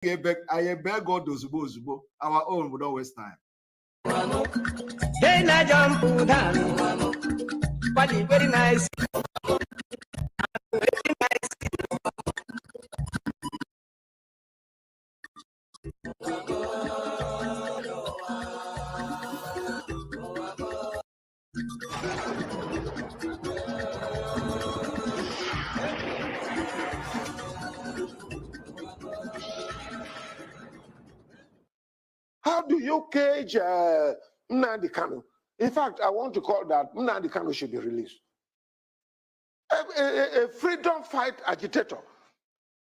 I beg God those our own would always time. Very nice. How do you cage Nnamdi Kanu? In fact, I want to call that Nnamdi Kanu should be released. A freedom fight agitator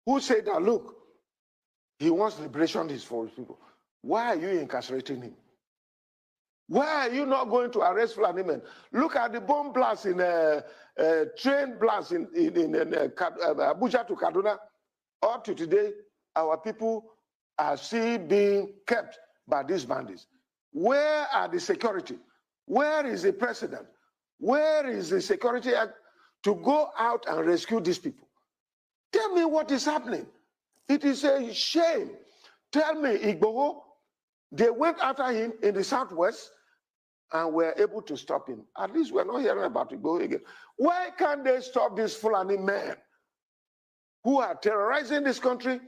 who said that, look, he wants liberation for his people. Why are you incarcerating him? Why are you not going to arrest Fulani men? Look at the bomb blast in train blast in Abuja to Kaduna. Up to today, our people are still being kept by these bandits. Where are the security? Where is the president? Where is the security act to go out and rescue these people? Tell me what is happening. It is a shame. Tell me, Igboho, they went after him in the southwest and were able to stop him. At least we're not hearing about Igboho again. Why can't they stop these Fulani men who are terrorizing this country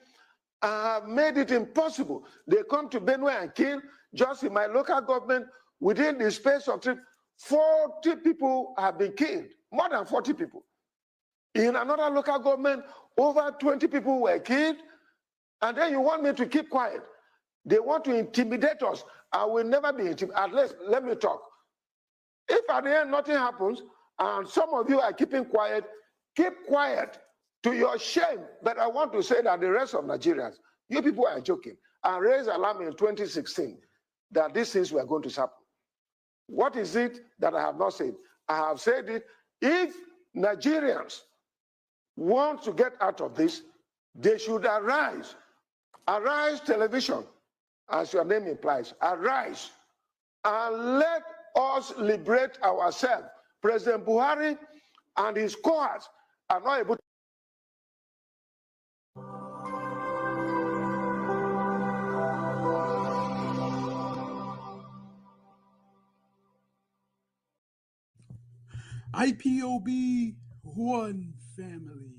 and have made it impossible? They come to Benue and kill. Just in my local government, within the space of 40 people have been killed, more than 40 people. In another local government, over 20 people were killed. And then you want me to keep quiet. They want to intimidate us. I will never be intimidated. At least, let me talk. If at the end nothing happens, and some of you are keeping quiet, keep quiet to your shame. But I want to say that the rest of Nigerians, you people are joking. I raised alarm in 2016 that these things were going to happen. What is it that I have not said? I have said it. If Nigerians want to get out of this, they should arise. Arise Television, as your name implies. Arise and let us liberate ourselves. President Buhari and his cohorts are not able to. IPOB, one family.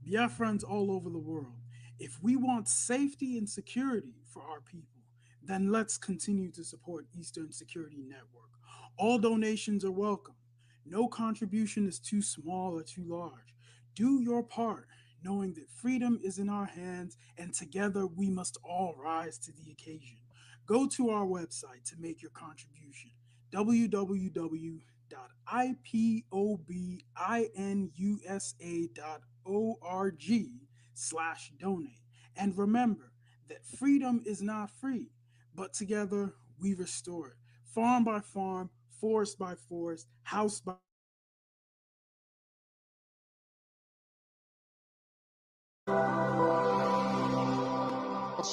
Biafrans all over the world. If we want safety and security for our people, then let's continue to support Eastern Security Network. All donations are welcome. No contribution is too small or too large. Do your part, knowing that freedom is in our hands, and together we must all rise to the occasion. Go to our website to make your contribution, www.ipobinUSA.org/donate. And remember that freedom is not free, but together we restore it. Farm by farm, forest by forest, house by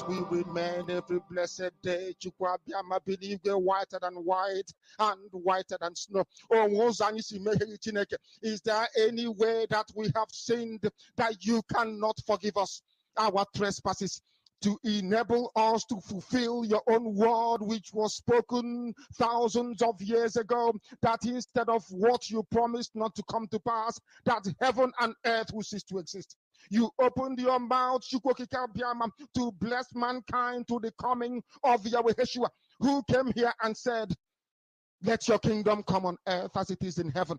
we remain every blessed day. Chukwabiama believe they're whiter than white and whiter than snow. Is there any way that we have sinned that you cannot forgive us our trespasses, to enable us to fulfill your own word, which was spoken thousands of years ago, that instead of what you promised not to come to pass, that heaven and earth will cease to exist? You opened your mouth to bless mankind to the coming of Yahweh Yeshua, who came here and said, let your kingdom come on earth as it is in heaven.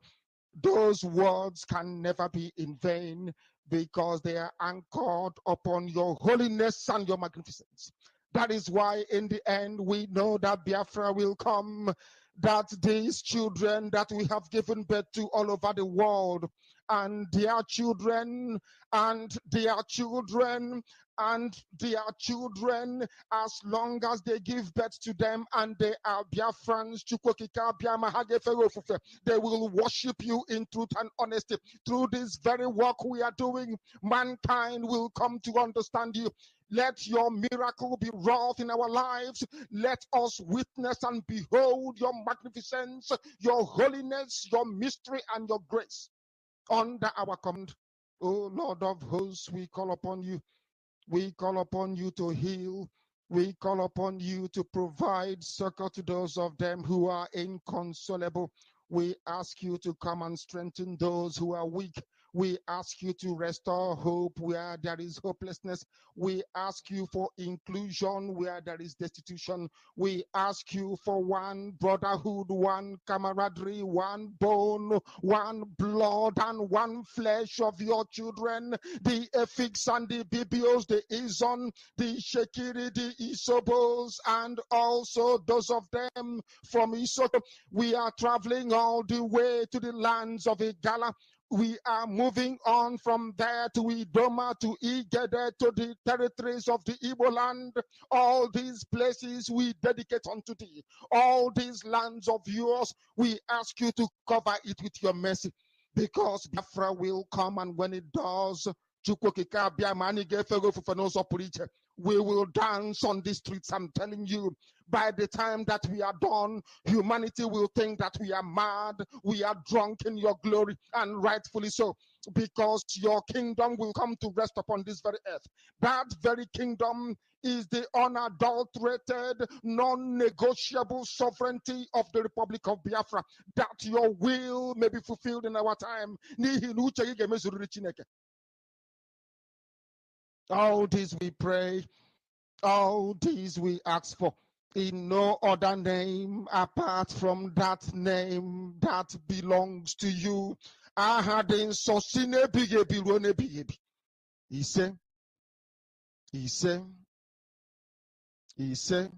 Those words can never be in vain, because they are anchored upon your holiness and your magnificence. That is why in the end we know that Biafra will come, that these children that we have given birth to all over the world, and their children, and their children, and their children, as long as they give birth to them and they are Biafrans, they will worship you in truth and honesty. Through this very work we are doing, mankind will come to understand you. Let your miracle be wrought in our lives. Let us witness and behold your magnificence, your holiness, your mystery, and your grace. Under our command, O Lord of hosts, we call upon you. We call upon you to heal. We call upon you to provide succor to those of them who are inconsolable. We ask you to come and strengthen those who are weak. We ask you to restore hope where there is hopelessness. We ask you for inclusion where there is destitution. We ask you for one brotherhood, one camaraderie, one bone, one blood, and one flesh of your children. The Efiks and the Bibios, the Izon, the Shekiri, the Isobos, and also those of them from Isoto. We are traveling all the way to the lands of Igala. We are moving on from there to Idoma, to Igede, to the territories of the Igbo land. All these places we dedicate unto thee. All these lands of yours, we ask you to cover it with your mercy. Because Biafra will come, and when it does, we will dance on the streets. I'm telling you, by the time that we are done, humanity will think that we are mad, we are drunk in your glory, and rightfully so, because your kingdom will come to rest upon this very earth. That very kingdom is the unadulterated, non-negotiable sovereignty of the Republic of Biafra, that your will may be fulfilled in our time. All this we pray, all these we ask for, in no other name apart from that name that belongs to you. He said,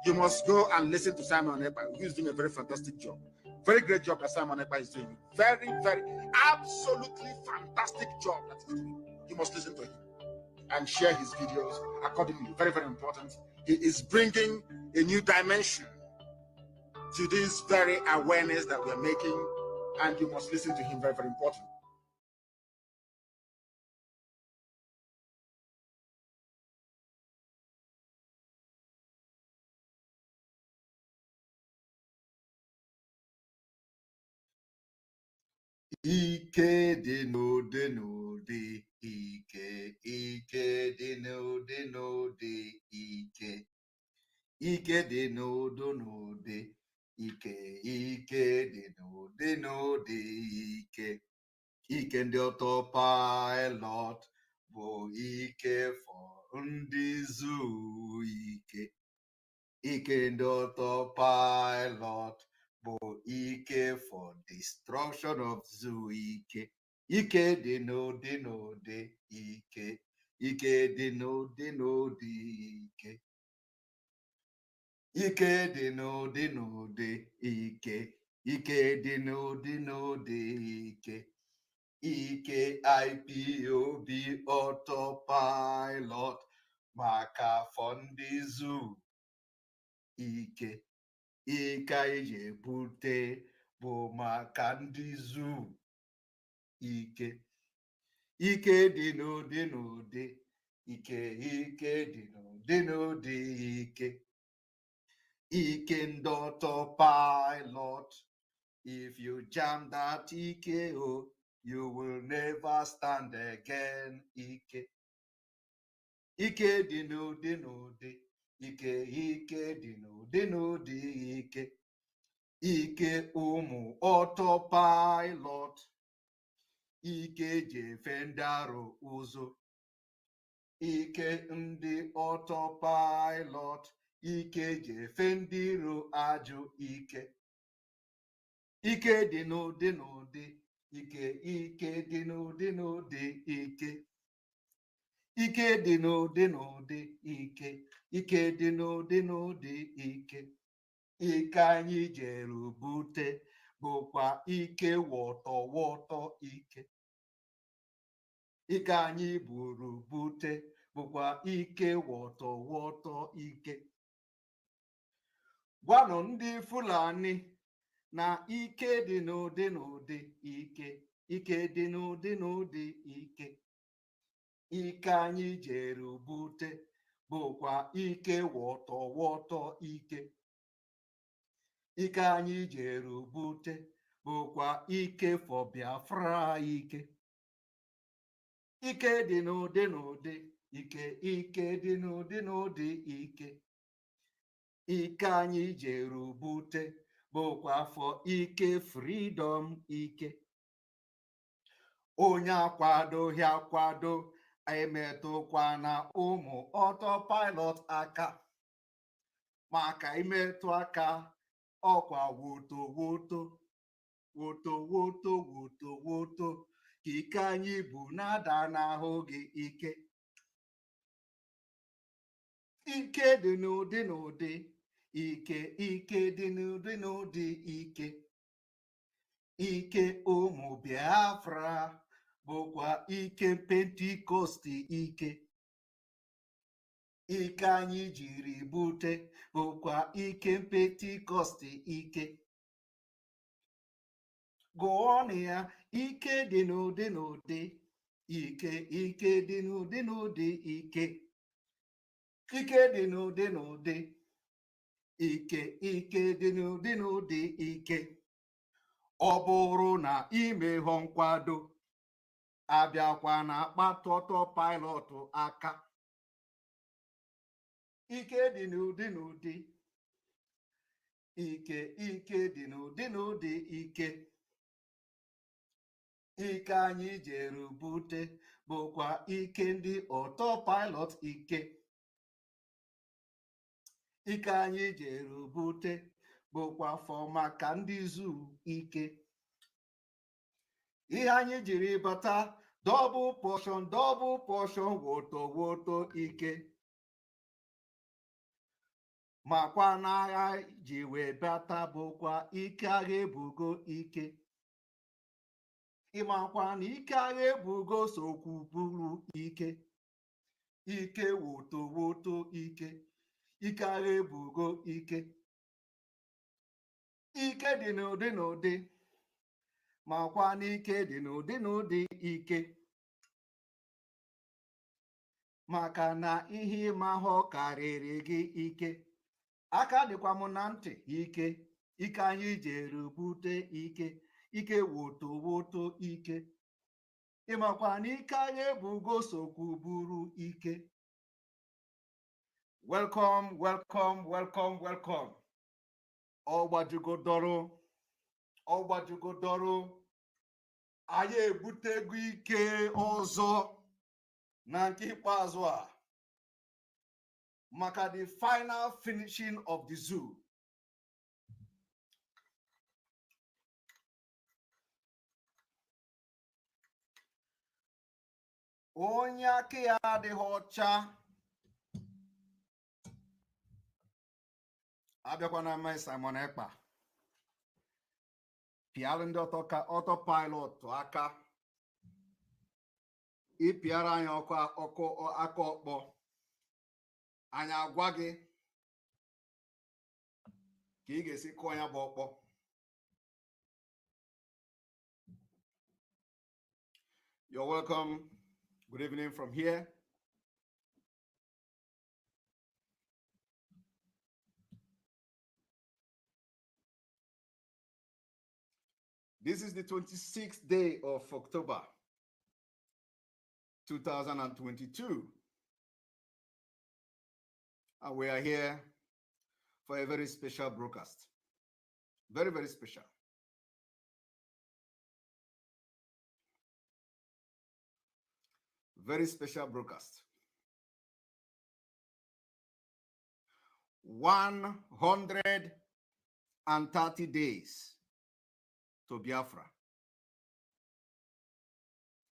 you must go and listen to Simon Ekpa, who is doing a very fantastic job. Very great job that Simon Ekpa is doing. Very, very, absolutely fantastic job that he's doing. You must listen to him and share his videos accordingly. Very, very important. He is bringing a new dimension to this very awareness that we're making, and you must listen to him. Very, very important. Ike dị n'ụdị n'ụdị, ike dị n'ụdị n'ụdị, ike dị n'ụdị n'ụdị, ike dị n'ụdị n'ụdị, ike ndị autopilot bụ ike for ndị zuru ike. Ike ndị autopilot bụ ike for destruction of zuru ike. Ike dị n'ụdị n'ụdị, ike dị n'ụdị n'ụdị, ike dị n'ụdị n'ụdị, ike dị n'ụdị n'ụdị, ike IPOB autopilot maka afọ ndị zuru ike. Ike anyị ji ebute bụ maka ndị zuru ike. Ike dị n'ụdị n'ụdị, ike dị n'ụdị n'ụdị, ike ndị autopilot. If you jam that ike, oh, you will never stand again. Ike dị n'ụdị n'ụdị, ike dị n'ụdị n'ụdị, ike ụmụ autopilot. Ike ji efe ndị arụ ụzọ. Ike ndị autopilot. Ike ji efe ndị iro ajụ ike. Ike dị n'ụdị n'ụdị, ike dị n'ụdị n'ụdị, ike dị n'ụdị n'ụdị, ike dị n'ụdị n'ụdị, ike anyị jere bute bụkwa ike wọtọ wọtọ, ike anyị buru bute bụkwa ike wọtọ wọtọ, gwanụ ndị Fulani na ike dị n'ụdị n'ụdị, ike dị n'ụdị n'ụdị, ike anyị jere bute bụkwa ike wọtọ wọtọ, ike anyị jere bute bụkwa ike for Biafra, ike dị n'ụdị n'ụdị, ike dị n'ụdị n'ụdị, ike anyị jere bute bụkwa afọ ike freedom, onye akwadoghị akwado emetụkwa na ụmụ autopilot aka, maka imetụ aka ọkwa woto woto woto woto woto woto ka ike anyị bụ na-ada n'ahụ gị. Ike dị n'ụdị n'ụdị, ike dị n'ụdị n'ụdị, ike ụmụ Biafra bụkwa ike Pentikọst, ike anyị jiri bute bụkwa ike Pentikọst, gụọnụ ya, ike dị n'ụdị n'ụdị, ike dị n'ụdị n'ụdị, ike dị n'ụdị n'ụdị, ike dị n'ụdị n'ụdị, ọ bụrụ na imeghọ nkwado abịakwa na akpata autopilot aka. Ike dị n'ụdị n'ụdị, ike dị n'ụdị n'ụdị, ike anyị jere bute bụkwa ike ndị autopilot, ike anyị jere bute bụkwa afọ maka ndị zuru ike. Ihe anyị jiri bata double portion woto woto, makwa n'agha ji wee bata bụkwa ike agha ebugo, ịmakwa na ike agha ebugo sokwu buru ike woto woto, ike agha ebugo, ike dị n'ụdị n'ụdị, makwa na ike dị n'ụdị n'ụdị, maka na ihe ịmahụ karịrị gị ike. Aka dịkwa m na ntị, ike anyị jere bute, ike woto woto ike. Ịmakwa na ike anyị ebugo sokwu buru ike. Welcome, welcome, welcome, welcome. Ọgbajugodoro, ọgbajugodoro. Anyị ebutego ike ọzọ na nke ikpeazụ a maka the final finishing of the zoo. Onye aka ya adịghị ọcha abịakwana mma Simon Ekpa pịalụ ndị autopilot aka ịpịara anyị aka ọkpọ anyị agwa gị ka ị ga-esi kụọ ya bụ ọkpọ. You're welcome. Good evening from here. This is the 26th day of October, 2022. And we are here for a very special broadcast. Very, very special. Very special broadcast. 130 days to Biafra.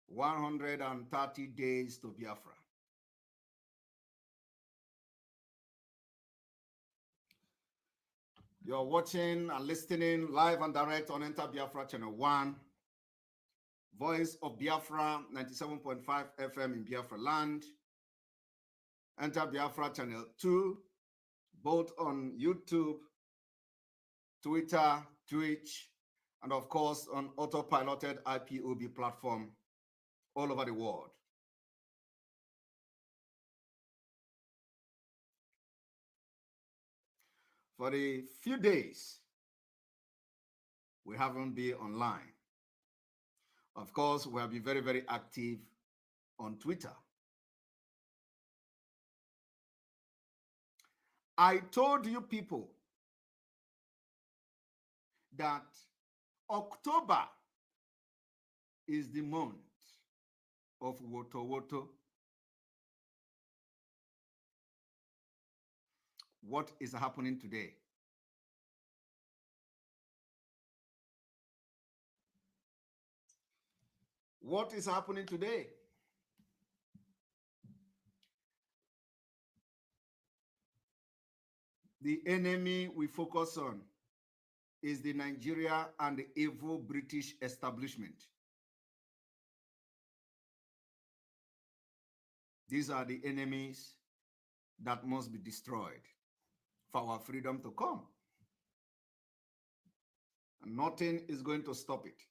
130 days to Biafra. You're watching and listening live and direct on Enter Biafra Channel 1, Voice of Biafra 97.5 FM in Biafra land, Enter Biafra Channel 2, both on YouTube, Twitter, Twitch, and of course on autopiloted IPOB platform all over the world. For the few days, we haven't been online. Of course, we have been very, very active on Twitter. I told you people that October is the month of Woto Woto. What is happening today? What is happening today? The enemy we focus on is the Nigeria and the evil British establishment. These are the enemies that must be destroyed for our freedom to come. And nothing is going to stop it.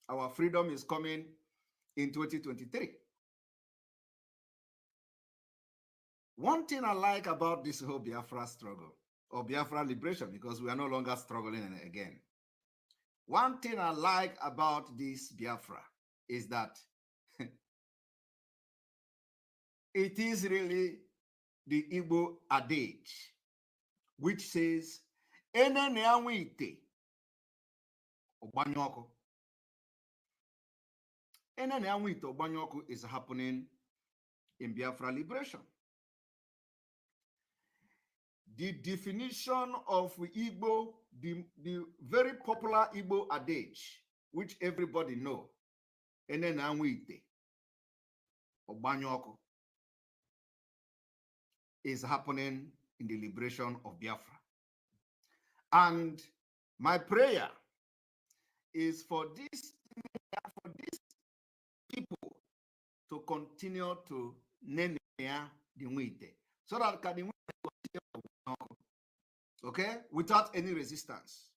Our freedom is coming in 2023. One thing I like about this whole Biafra struggle, or Biafra liberation, because we are no longer struggling again. One thing I like about this Biafra is that it is really the Igbo adage, which says, "Enene anwite ogbanyoko." Enene anwite ogbanyoko is happening in Biafra liberation. The definition of Igbo, the very popular Igbo adage, which everybody know, "Enene anwite ogbanyoko," is happening in the liberation of Biafra. And my prayer is for these people to continue to name the Nwite, so that the Nwite continue, okay, without any resistance.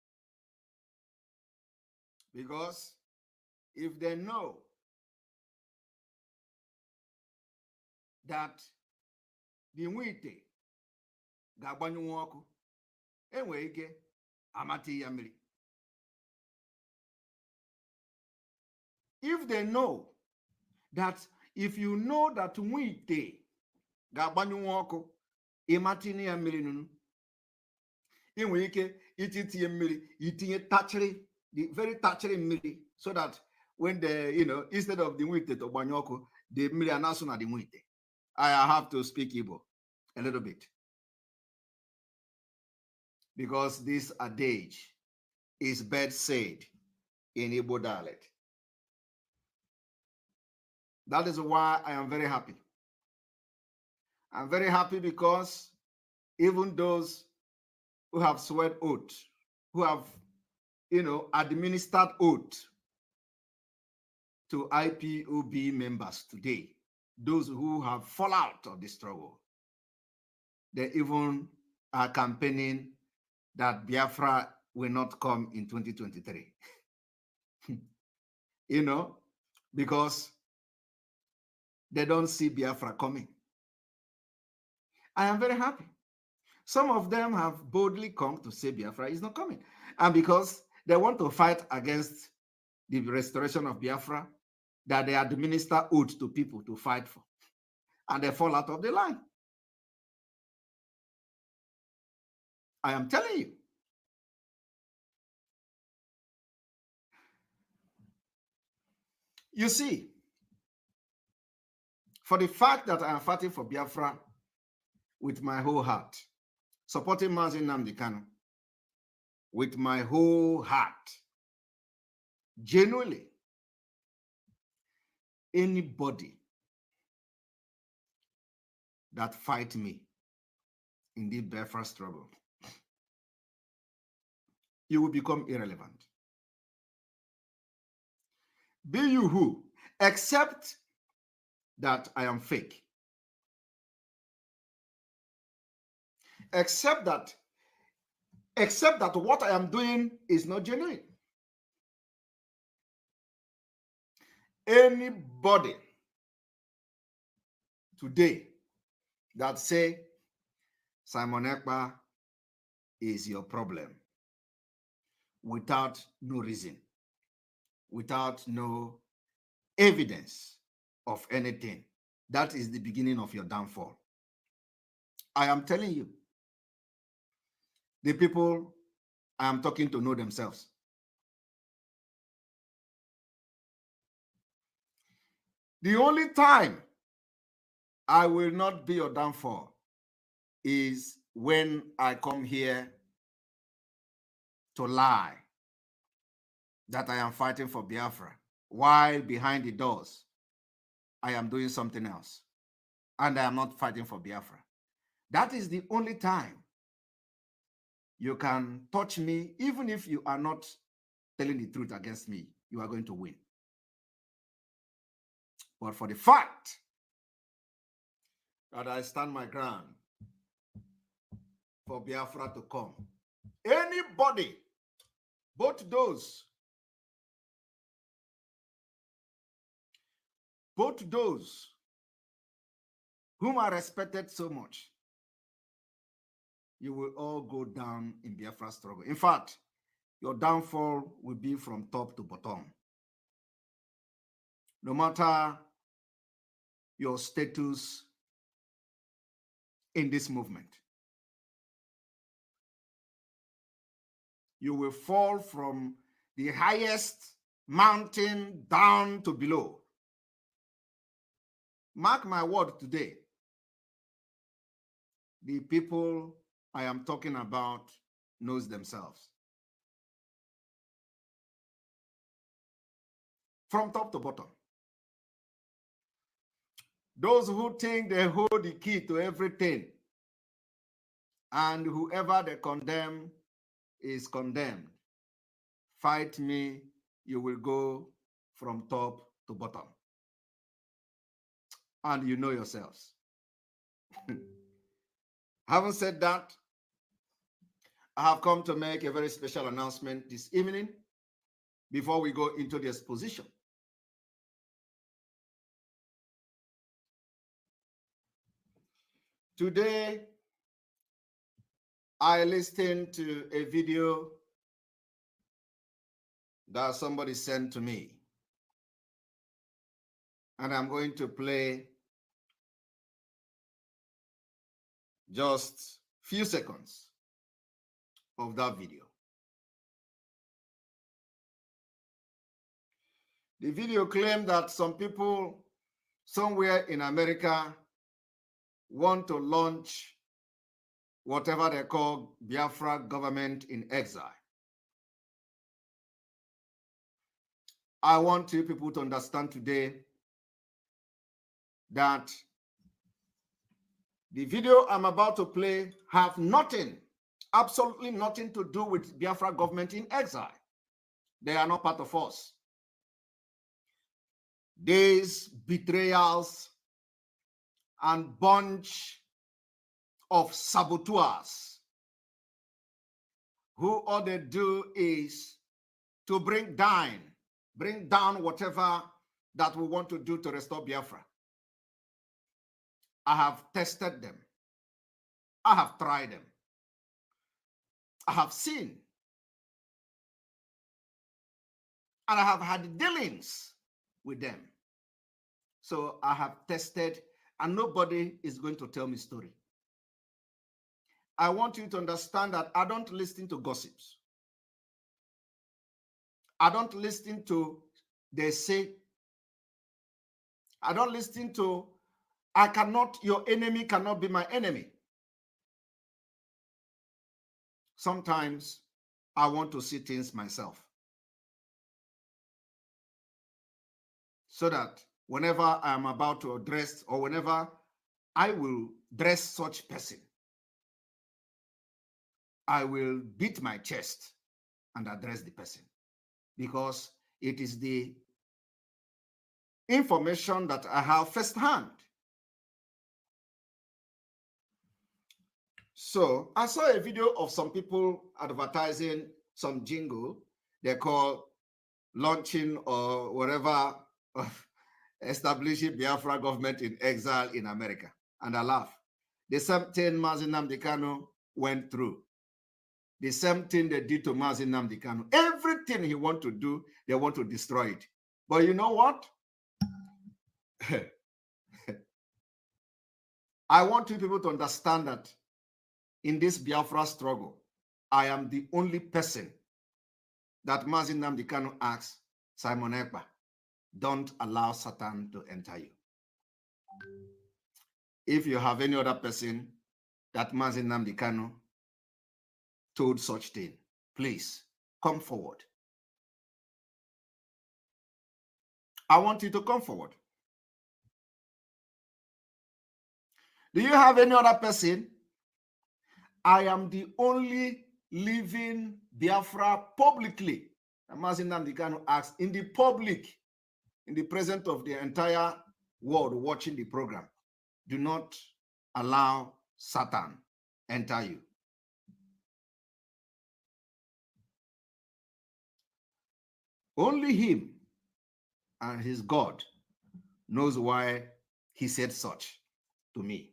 Because if they know that the Nwite ga-agbanyụ ọkụ, enwere ike amati ya mmiri. if they know that, if you know that we day ga-agbanyụ ọkụ ịmatinye ya mmiri nunu, ị nwere ike itinye mmiri, itinye tachịrị, the very tachịrị mmiri, so that when the, instead of the nwite to gbanyụ ọkụ, the mmiri anaso na the nwite. I have to speak Igbo a little bit, because this adage is best said in Igbo dialect. That is why I am very happy. I'm very happy because even those who have sweat oath, who have, administered oath to IPOB members today, those who have fallen out of the struggle, they even are campaigning that Biafra will not come in 2023. Because they don't see Biafra coming. I am very happy. Some of them have boldly come to say Biafra is not coming. And because they want to fight against the restoration of Biafra, that they administer oath to people to fight for. And they fall out of the line. I am telling you. You see, for the fact that I am fighting for Biafra with my whole heart, supporting Mazi Nnamdi Kanu with my whole heart, genuinely, anybody that fight me in the Biafra struggle, you will become irrelevant. Be you who, except that I am fake. Except that what I am doing is not genuine. Anybody today that say Simon Ekpa is your problem without no reason, without no evidence of anything, that is the beginning of your downfall. I am telling you, the people I am talking to know themselves. The only time I will not be your downfall is when I come here to lie that I am fighting for Biafra, while behind the doors I am doing something else and I am not fighting for Biafra. That is the only time you can touch me. Even if you are not telling the truth against me, you are going to win. But for the fact that I stand my ground for Biafra to come, anybody, both those whom I respected so much, you will all go down in Biafra struggle. In fact, your downfall will be from top to bottom. No matter your status in this movement, you will fall from the highest mountain down to below. Mark my word today. The people I am talking about knows themselves. From top to bottom. Those who think they hold the key to everything, and whoever they condemn is condemned. Fight me, you will go from top to bottom. And you know yourselves. Having said that, I have come to make a very special announcement this evening before we go into the exposition. Today, I listened to a video that somebody sent to me. And I'm going to play just few seconds of that video. The video claimed that some people somewhere in America want to launch whatever they call Biafra government in exile. I want you people to understand today that the video I'm about to play have nothing, absolutely nothing to do with Biafra government in exile. They are not part of us. These betrayals and bunch of saboteurs who all they do is to bring down whatever that we want to do to restore Biafra. I have tested them. I have tried them. I have seen. And I have had dealings with them. So I have tested, and nobody is going to tell me story. I want you to understand that I don't listen to gossips. I don't listen to they say. I don't listen to your enemy cannot be my enemy. Sometimes I want to see things myself. So that whenever I am about to address or whenever I will address such person, I will beat my chest and address the person, because it is the information that I have firsthand. So I saw a video of some people advertising some jingle they call launching or whatever establishing Biafra government in exile in America. And I laugh. The same thing Mazi Nnamdi Kanu went through. The same thing they did to Mazi Nnamdi Kanu. Everything he want to do, they want to destroy it. But you know what? I want you people to understand that in this Biafra struggle, I am the only person that Mazi Nnamdi Kanu asks Simon Ekpa, don't allow Satan to enter you. If you have any other person that Mazi Nnamdi Kanu told such thing, please come forward. I want you to come forward. Do you have any other person? I am the only living Biafra publicly. Mazi Nnamdi Kanu asks in the public, in the presence of the entire world watching the program, do not allow Satan enter you. Only him and his God knows why he said such to me.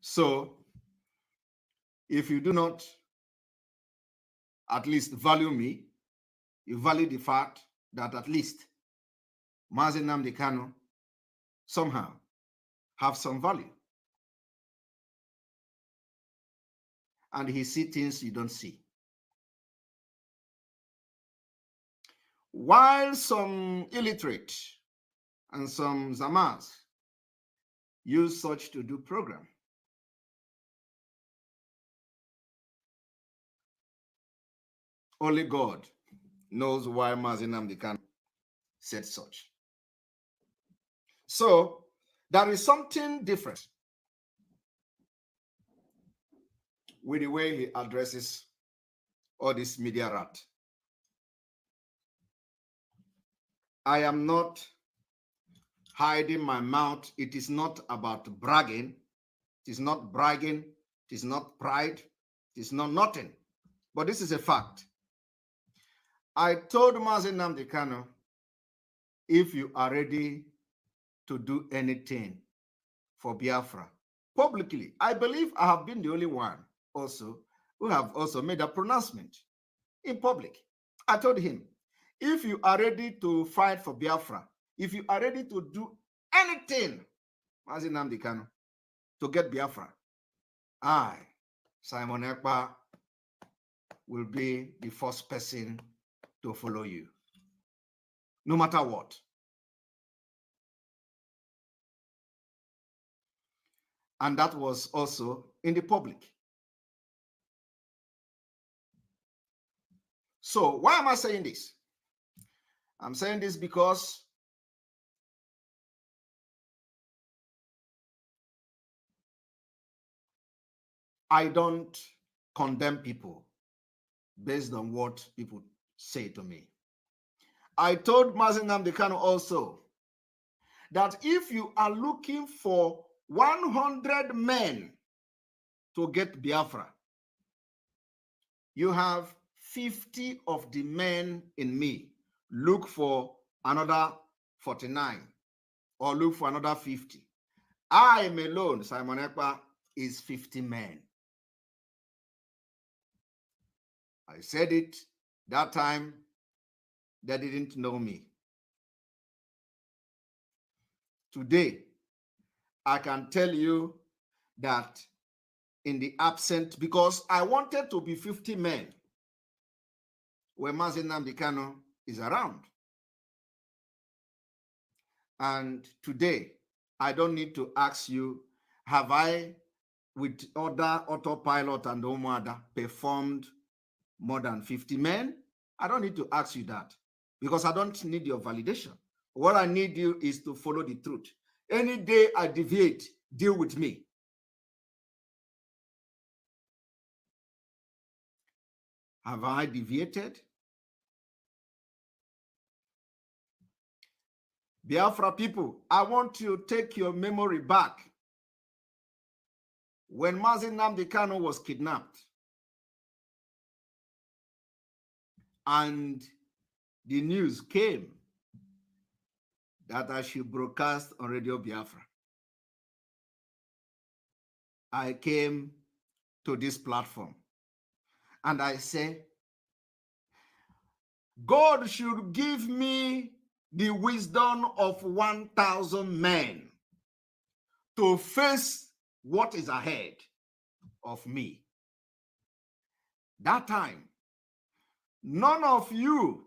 So, if you do not at least value me, you value the fact that at least Mazi Nnamdi Kanu somehow have some value. And he sees things you don't see. While some illiterate and some Zamas use such to do program, only God knows why Mazi Nnamdi Kanu said such. So there is something different with the way he addresses all this media rat. I am not hiding my mouth. It is not about bragging. It is not bragging. It is not pride. It is not nothing. But this is a fact. I told Mazi Nnamdi Kanu, if you are ready to do anything for Biafra, publicly, I believe I have been the only one also who have also made a pronouncement in public. I told him, if you are ready to fight for Biafra, if you are ready to do anything, Mazi Nnamdi Kanu, to get Biafra, I, Simon Ekpa, will be the first person to follow you, no matter what. And that was also in the public. So why am I saying this? I'm saying this because I don't condemn people based on what people say to me. I told Mazi Nnamdi Kanu also that if you are looking for 100 men to get Biafra, you have 50 of the men in me. Look for another 49 or look for another 50. I am alone, Simon Ekpa, is 50 men. I said it that time. They didn't know me. Today, I can tell you that in the absent, because I wanted to be 50 men when Mazi Nnamdi Kanu is around. And today, I don't need to ask you, have I, with other autopilot and Omada, performed more than 50 men? I don't need to ask you that because I don't need your validation. What I need you is to follow the truth. Any day I deviate, deal with me. Have I deviated? Biafra people, I want to take your memory back. When Mazi Nnamdi Kanu was kidnapped and the news came that I should broadcast on Radio Biafra, I came to this platform and I say, God should give me the wisdom of 1,000 men to face what is ahead of me. That time, none of you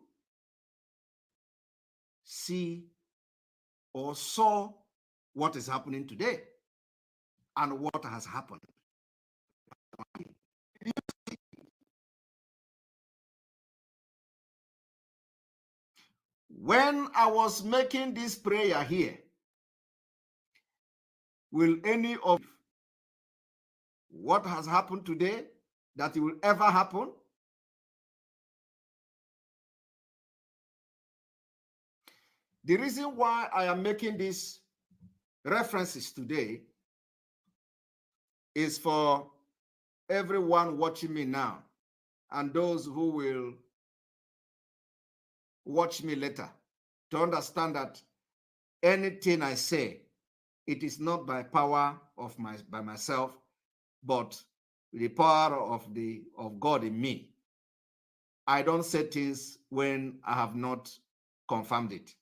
see or saw what is happening today and what has happened. When I was making this prayer here, will any of what has happened today that it will ever happen? The reason why I am making these references today is for everyone watching me now and those who will watch me later to understand that anything I say, it is not by power of by myself, but the power of God in me. I don't say things when I have not confirmed it.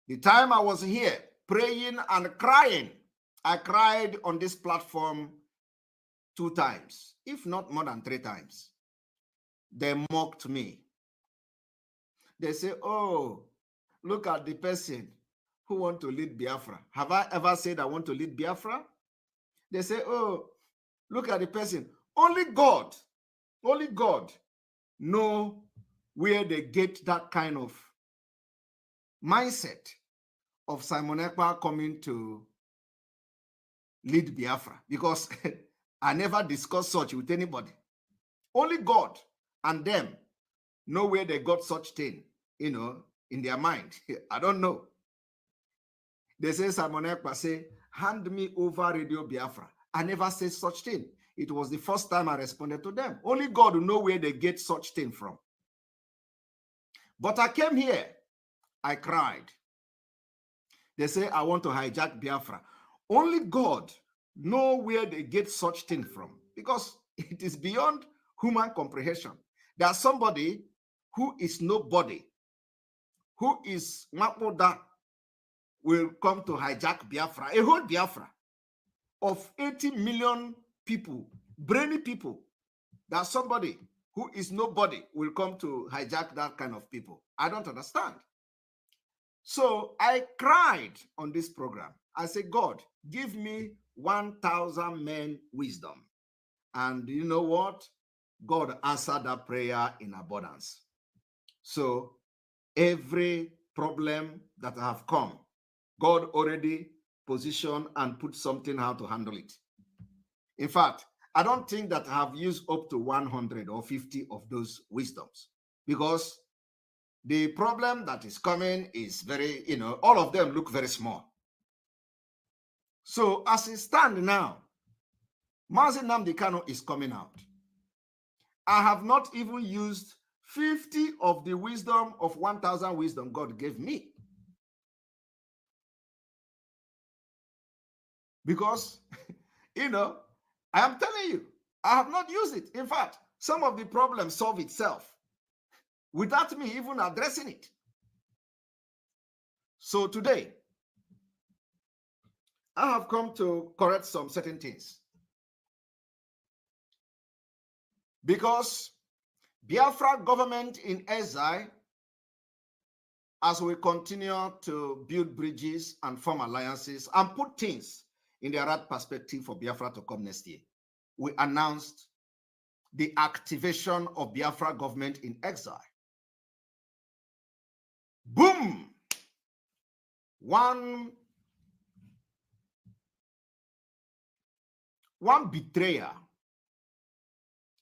The time I was here praying and crying, I cried on this platform 2 times, if not more than 3 times. They mocked me. They say, oh, look at the person who wants to lead Biafra. Have I ever said I want to lead Biafra? They say, oh, look at the person. Only God know where they get that kind of mindset of Simon Ekpa coming to lead Biafra, because I never discussed such with anybody. Only God and them know where they got such thing, in their mind. I don't know. They say Simon Ekpa say, hand me over Radio Biafra. I never said such thing. It was the first time I responded to them. Only God will know where they get such thing from. But I came here, I cried. They say, I want to hijack Biafra. Only God know where they get such thing from, because it is beyond human comprehension. There's somebody who is nobody, who is Mapoda, will come to hijack Biafra, a whole Biafra of 80 million people, brainy people, that somebody who is nobody will come to hijack that kind of people. I don't understand. So I cried on this program. I said, God, give me 1,000 men wisdom. And you know what? God answered that prayer in abundance. So every problem that have come, God already positioned and put something how to handle it. In fact, I don't think that I have used up to 100 or 50 of those wisdoms, because the problem that is coming is very, all of them look very small. So as it stands now, Mazi Nnamdi Kanu is coming out. I have not even used 50 of the wisdom of 1,000 wisdom God gave me. Because, I am telling you, I have not used it. In fact, some of the problems solve itself without me even addressing it. So today, I have come to correct some certain things. Because Biafra government in exile, as we continue to build bridges and form alliances and put things in the right perspective for Biafra to come next year, we announced the activation of Biafra government in exile. Boom! One betrayer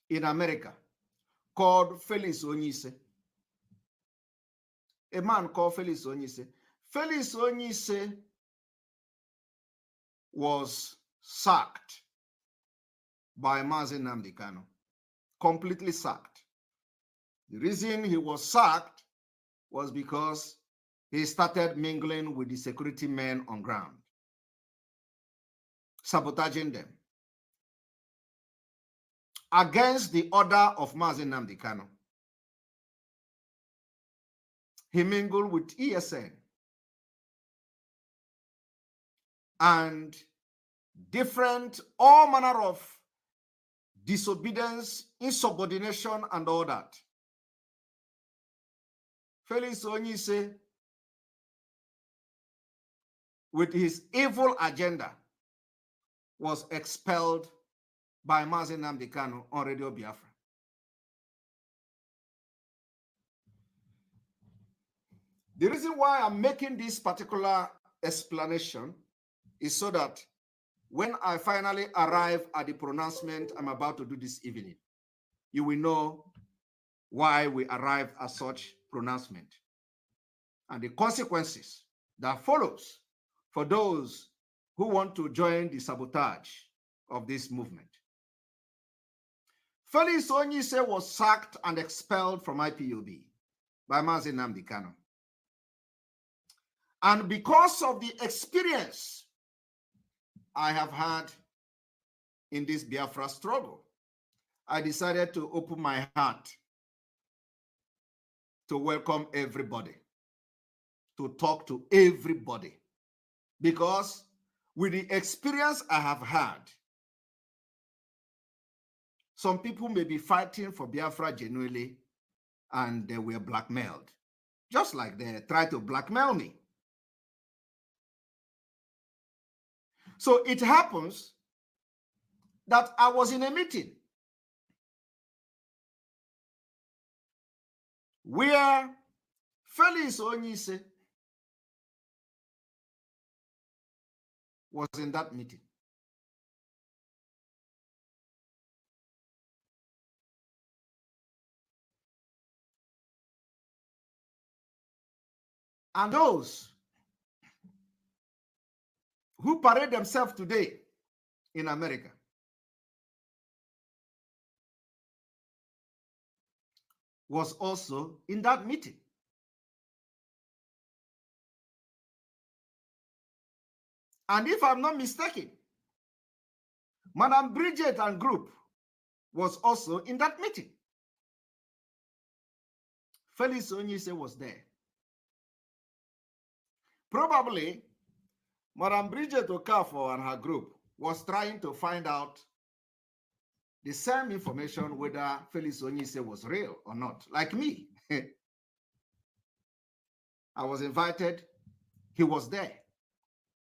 in America called Felix Onyise. A man called Felix Onyise. Felix Onyise was sacked by Mazi Nnamdi Kanu. Completely sacked. The reason he was sacked was because he started mingling with the security men on ground, sabotaging them. Against the order of Mazi Nnamdi Kanu, he mingled with ESN and all manner of disobedience, insubordination, and all that. Felix Onyise, with his evil agenda, was expelled by Mazi Nnamdi Kanu on Radio Biafra. The reason why I'm making this particular explanation is so that when I finally arrive at the pronouncement I'm about to do this evening, you will know why we arrived at such pronouncement and the consequences that follows for those who want to join the sabotage of this movement. Felix Onyise was sacked and expelled from IPOB by Mazi Nnamdi Kanu. And because of the experience I have had in this Biafra struggle, I decided to open my heart to welcome everybody, to talk to everybody. Because with the experience I have had, some people may be fighting for Biafra genuinely and they were blackmailed, just like they tried to blackmail me. So it happens that I was in a meeting where Felix Onyise was in that meeting. And those who parade themselves today in America was also in that meeting. And if I'm not mistaken, Madam Bridget and group was also in that meeting. Felix Onyise was there. Probably, Madam Bridget Okafor and her group was trying to find out the same information whether Felix Onyise was real or not, like me. I was invited. He was there.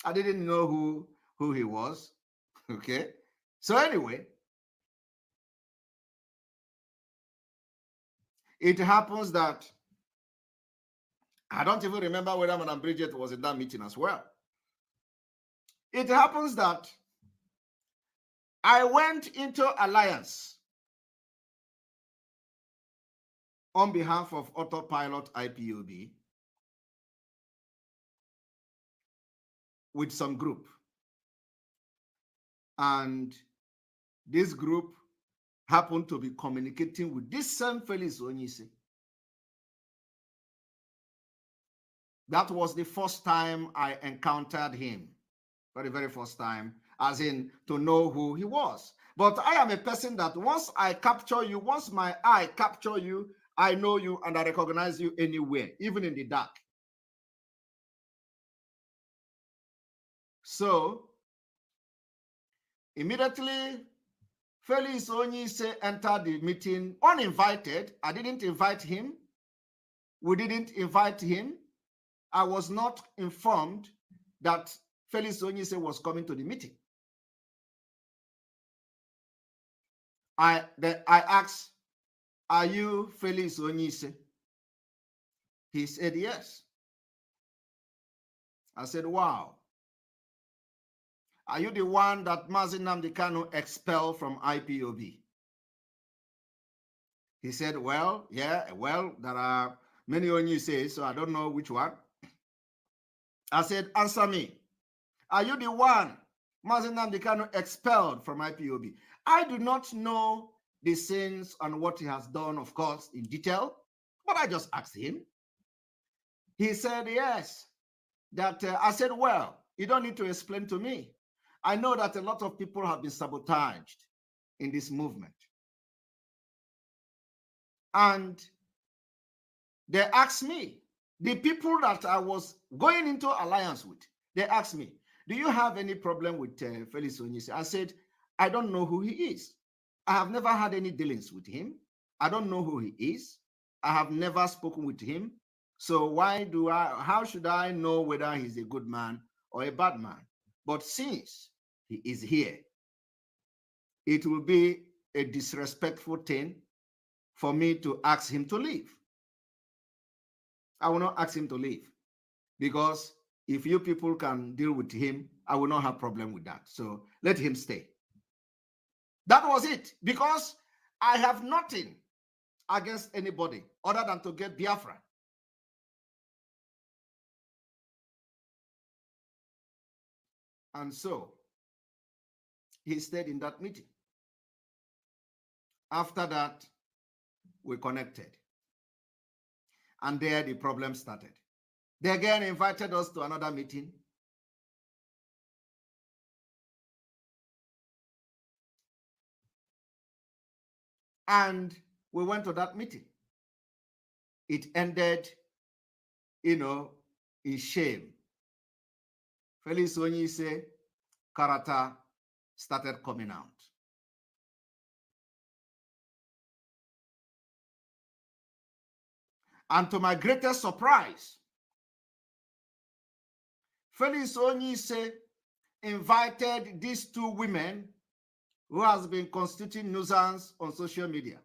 I didn't know who he was. Okay. So anyway, it happens that I don't even remember whether Madam Bridget was in that meeting as well. It happens that I went into alliance on behalf of Autopilot IPOB with some group. And this group happened to be communicating with this same Felix Onyise. That was the first time I encountered him. Very, very first time, as in to know who he was. But I am a person that once I capture you, once my eye capture you, I know you and I recognize you anywhere, even in the dark. So, immediately, Felix Onyise entered the meeting uninvited. I didn't invite him. We didn't invite him. I was not informed that Felix Onyise was coming to the meeting. I asked, "Are you Felix Onyise?" He said, "Yes." I said, "Wow. Are you the one that Mazi Nnamdi Kanu expelled from IPOB?" He said, "Well, yeah, well, there are many Onyise, so I don't know which one." I said, "Answer me. Are you the one Mazi Nnamdi Kanu expelled from IPOB?" I do not know the sins and what he has done, of course, in detail, but I just asked him. He said, "Yes." I said, "Well, you don't need to explain to me. I know that a lot of people have been sabotaged in this movement." And they asked me, the people that I was going into alliance with, they asked me, "Do you have any problem with Felix Onyise?" I said, "I don't know who he is. I have never had any dealings with him. I don't know who he is. I have never spoken with him. So how should I know whether he's a good man or a bad man? But since he is here, it will be a disrespectful thing for me to ask him to leave. I will not ask him to leave, because if you people can deal with him, I will not have problem with that. So let him stay." That was it, because I have nothing against anybody other than to get Biafra. And so he stayed in that meeting. After that, we connected. And there the problem started. They again invited us to another meeting. And we went to that meeting. It ended, in shame. Felix Onyise character started coming out. And to my greatest surprise, Felix Onyise invited these two women who has been constituting nuisance on social media.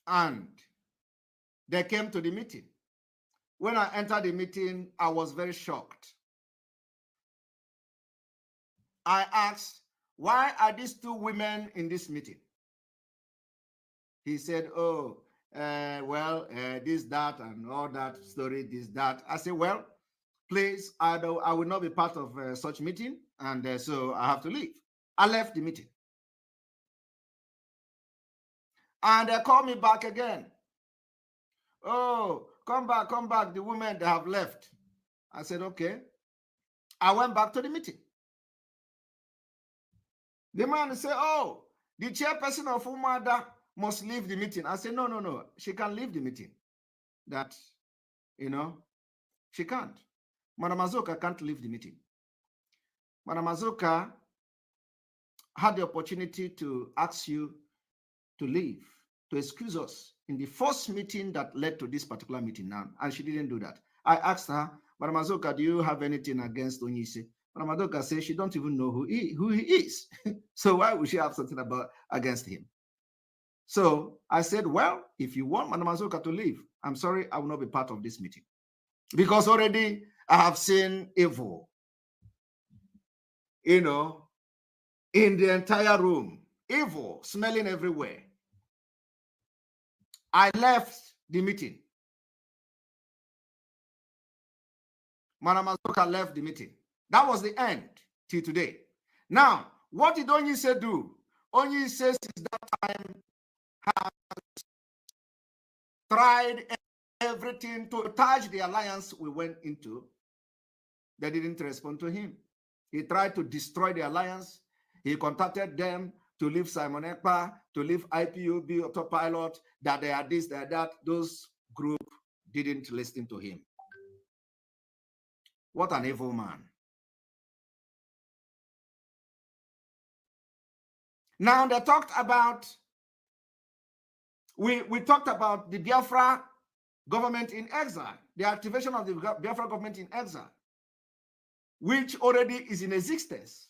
And they came to the meeting. When I entered the meeting, I was very shocked. I asked, "Why are these two women in this meeting?" He said, "Oh, this, that, and all that story, this, that." I said, "Well, please, I will not be part of such meeting, and so I have to leave." I left the meeting. And they called me back again. "Oh, come back, the women, they have left." I said, "Okay." I went back to the meeting. The man said, "Oh, The chairperson of Umada must leave the meeting. I said, no. She can leave the meeting. That, she can't. Madam Azoka can't leave the meeting. Madam Azoka had the opportunity to ask you to leave, to excuse us in the first meeting that led to this particular meeting now, and she didn't do that. I asked her, Madam Azoka, do you have anything against Onyise? Madam Azoka says she don't even know who he is. So why would she have something against him? So I said, well, if you want Madam Azoka to leave, I'm sorry, I will not be part of this meeting. Because already I have seen evil, in the entire room, evil smelling everywhere. I left the meeting. Madam Azoka left the meeting. That was the end till today. Now, what did Onyise do? Onyise since that time has tried everything to touch the alliance we went into. They didn't respond to him. He tried to destroy the alliance. He contacted them to leave Simon EKPA, to leave IPOB autopilot, that they are this, they are that. Those group didn't listen to him. What an evil man. Now they talked about, we talked about the Biafra government in exile, the activation of the Biafra government in exile, which already is in existence.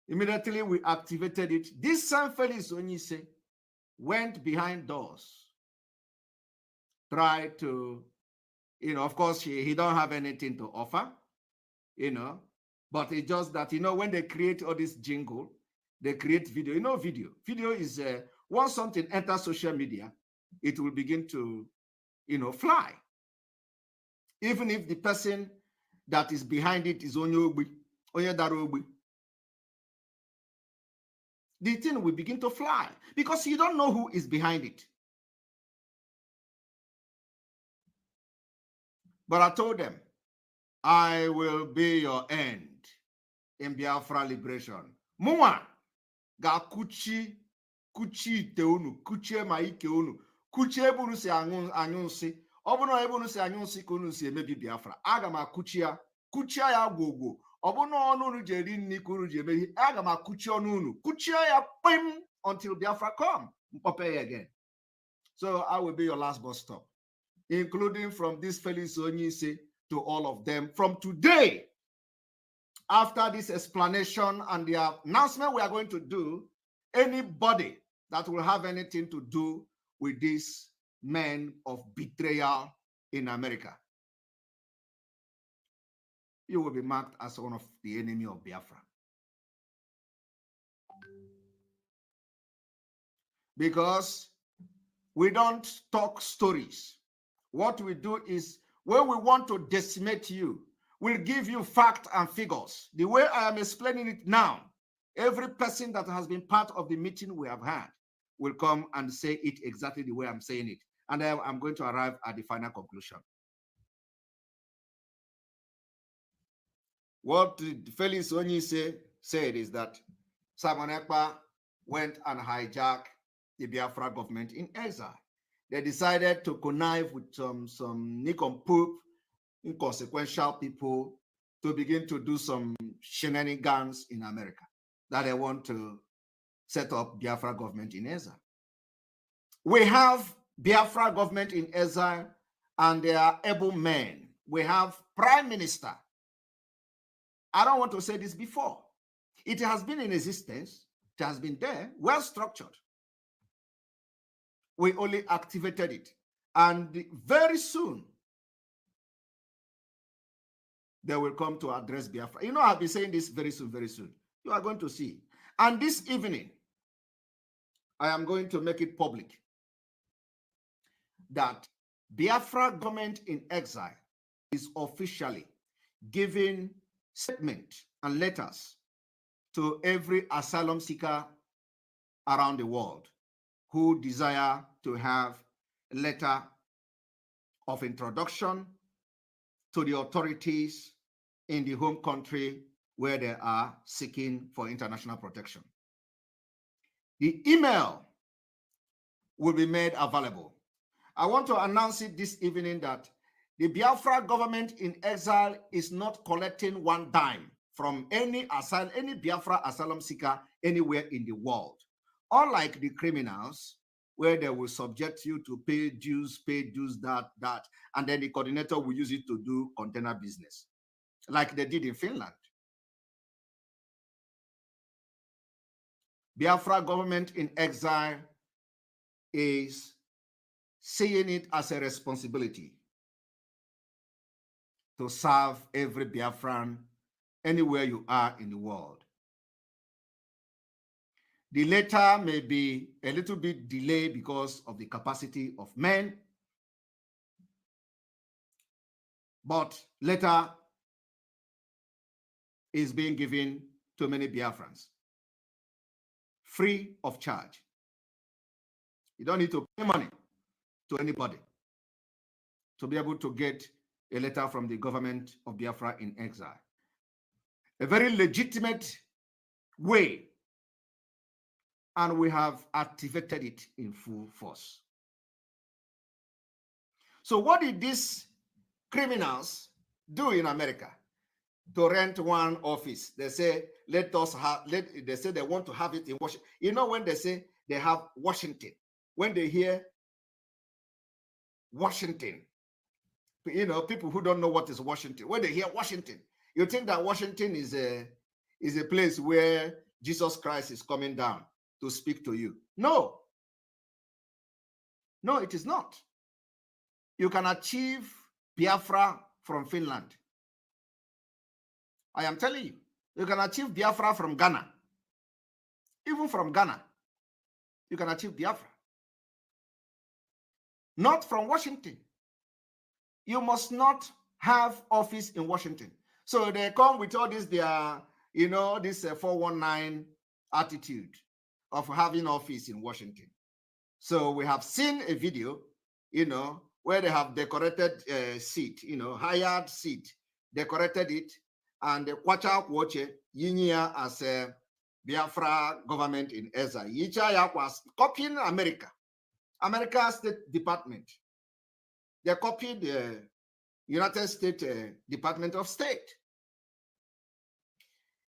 Immediately we activated it. This same Felix Onyise went behind doors, tried to, of course, he don't have anything to offer, but it's just that, when they create all this jingle, they create video. Video is, once something enters social media, it will begin to, fly. Even if the person that is behind it is Onye Darogbi, the thing will begin to fly because you don't know who is behind it. But I told them, I will be your end in Biafra liberation. Mwa ga kuchi ite unu, kuchie ma ike unu, kuchie ebe unu si anyụ nsị. Ọ bụrụ na ebe unu si anyụ nsị ka unu si emebi Biafra, aga m akuchia ya gwogwo. Ọ bụrụ na ọnụ unu ji eri nri ka unu ji emehi, aga m akuchi ọnụ unu, kuchie ya kpim until Biafra come. Mpope again. So I will be your last bus stop, including from this Felix Onyise to all of them. From today, after this explanation and the announcement we are going to do, anybody that will have anything to do with these men of betrayal in America, you will be marked as one of the enemy of Biafra. Because we don't talk stories. What we do is, when we want to decimate you, we'll give you facts and figures. The way I am explaining it now, every person that has been part of the meeting we have had will come and say it exactly the way I'm saying it. And I'm going to arrive at the final conclusion. What Felix Onyise said is that Simon EKPA went and hijacked the Biafra government in exile. They decided to connive with some nincompoop, inconsequential people to begin to do some shenanigans in America, that they want to set up Biafra government in exile. We have Biafra government in exile, and they are able men. We have prime minister. I don't want to say this before. It has been in existence. It has been there, well structured. We only activated it. And very soon, they will come to address Biafra. I've been saying this very soon, very soon. You are going to see. And this evening, I am going to make it public that Biafra government in exile is officially giving statement and letters to every asylum seeker around the world who desire to have a letter of introduction to the authorities in the home country where they are seeking for international protection. The email will be made available. I want to announce it this evening that the Biafra government in exile is not collecting one dime from any Biafra asylum seeker anywhere in the world. Unlike the criminals, where they will subject you to pay dues, that, and then the coordinator will use it to do container business, like they did in Finland. Biafra government in exile is seeing it as a responsibility to serve every Biafran anywhere you are in the world. The letter may be a little bit delayed because of the capacity of men, but letter is being given to many Biafrans free of charge. You don't need to pay money to anybody to be able to get a letter from the government of Biafra in exile. A very legitimate way, and we have activated it in full force. So what did these criminals do in America to rent one office? They say, they say they want to have it in Washington. You know, when they say they have Washington, when they hear Washington, you know, people who don't know what is Washington, when they hear Washington, you think that Washington is a place where Jesus Christ is coming down to speak to you. No. No, it is not. You can achieve Biafra from Finland. I am telling you, you can achieve Biafra from Ghana. Even from Ghana, you can achieve Biafra. Not from Washington. You must not have office in Washington. So they come with all this, this 419 attitude of having office in Washington. So we have seen a video, where they have decorated seat, hired seat, decorated it, and the Kwacha Kwoche, Yinya as a Biafra government in Eza. Yichaya was copying America State Department. They copied the United States Department of State.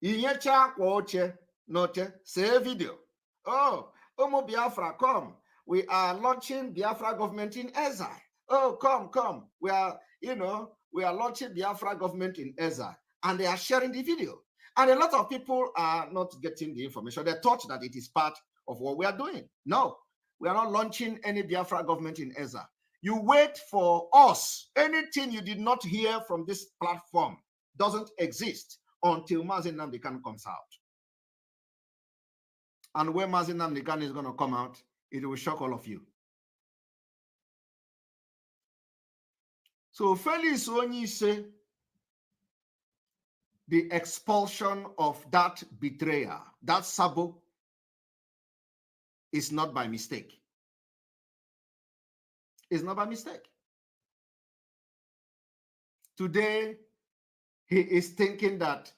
Yinya Kwoche, note, say video. Oh, Omo Biafra, come. We are launching Biafra government in Eza. Oh, come. We are launching Biafra government in Eza. And they are sharing the video. And a lot of people are not getting the information. They thought that it is part of what we are doing. No, we are not launching any Biafra government in Eza. You wait for us. Anything you did not hear from this platform doesn't exist until Mazi Nnamdi Kanu comes out. And when Mazi Nnamdi Kanu is going to come out, it will shock all of you. So Felix Onyi say the expulsion of that betrayer, that Sabo, is not by mistake. It's not by mistake. Today, he is thinking that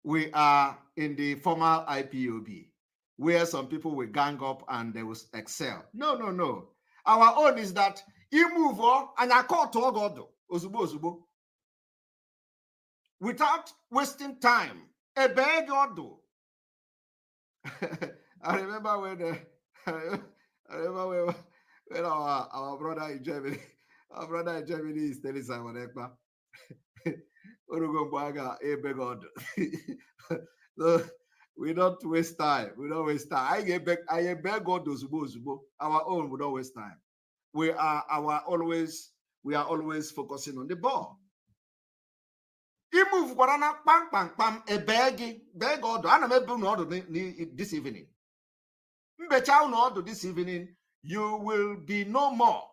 we are in the former IPOB, where some people will gang up and they will excel. No. Our own is that you move on and I call to God, Ozubo. Without wasting time, a beg or do. I remember when our brother in Germany, is telling Simon Ekpa, so we don't waste time. I beg God Ozubo. Our own, we don't waste time. We are always focusing on the ball. He move pam a beg order. And I'm able to order this evening. This evening, you will be no more.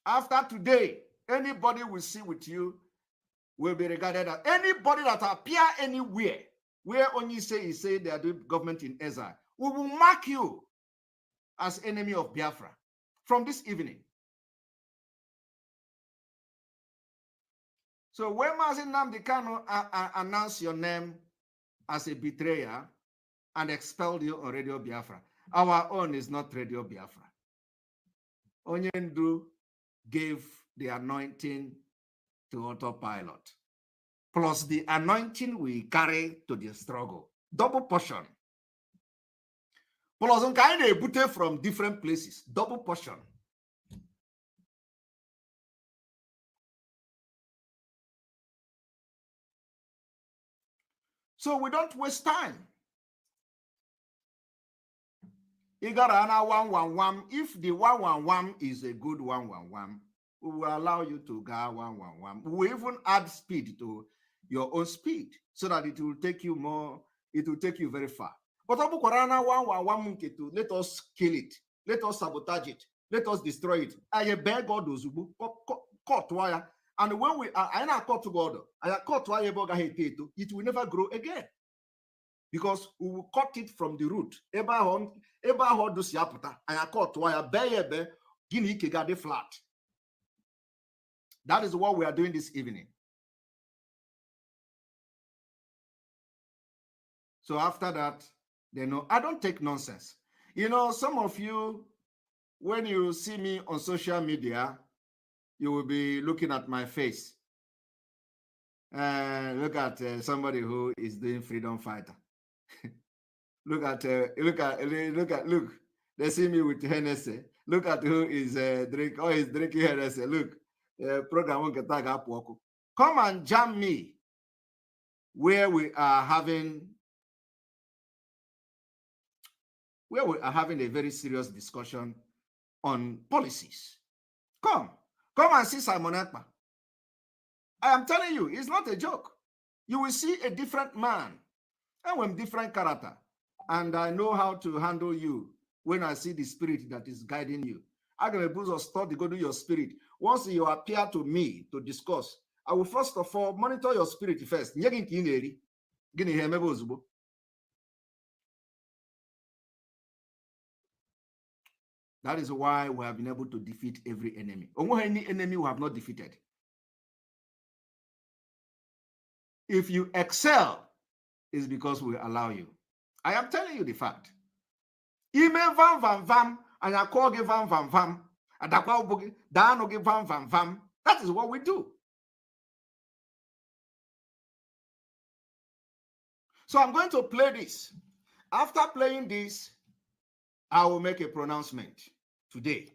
After today, anybody will see with you will be regarded as anybody that appear anywhere where only say they are doing government in exile. We will mark you as enemy of Biafra from this evening. So when Mazi Nnamdi Kanu announce your name as a betrayer, and expelled you on Radio Biafra. Our own is not Radio Biafra. Onyendu gave the anointing to autopilot, plus the anointing we carry to the struggle. Double portion. Plus on kind of from different places. Double portion. So we don't waste time. You got an 111. If the 111 is a good 111, we will allow you to go 111. We even add speed to your own speed so that it will take you more, it will take you very far. But let us kill it, let us sabotage it, let us destroy it. I beg God cut wire. And when we are cut to God, I cut wire it will never grow again. Because we will cut it from the root. Flat. That is what we are doing this evening. So after that, they know I don't take nonsense. You know, some of you, when you see me on social media, you will be looking at my face. Look at somebody who is doing freedom fighter. Look. They see me with Hennessy. Look at who is drinking Hennessy. Look, program come and jam me where we are having a very serious discussion on policies. Come and see Simon Ekpa. I am telling you, it's not a joke. You will see a different man and with different character. And I know how to handle you when I see the spirit that is guiding you. I'm going to start to go to your spirit. Once you appear to me to discuss, I will first of all monitor your spirit first. That is why we have been able to defeat every enemy. Any enemy we have not defeated. If you excel, it's because we allow you. I am telling you the fact. Ime vam vam vam, and I call give vam vam vam, and I call boogie, dan give vam vam vam. That is what we do. So I'm going to play this. After playing this, I will make a pronouncement today.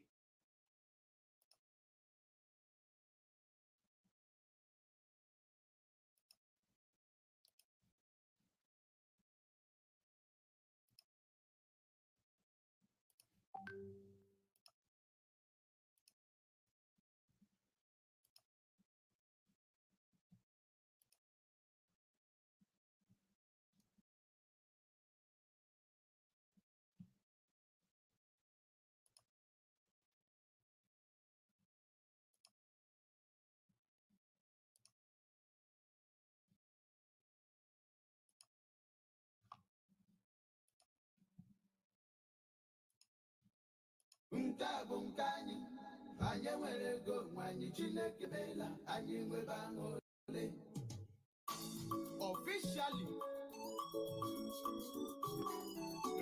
Officially,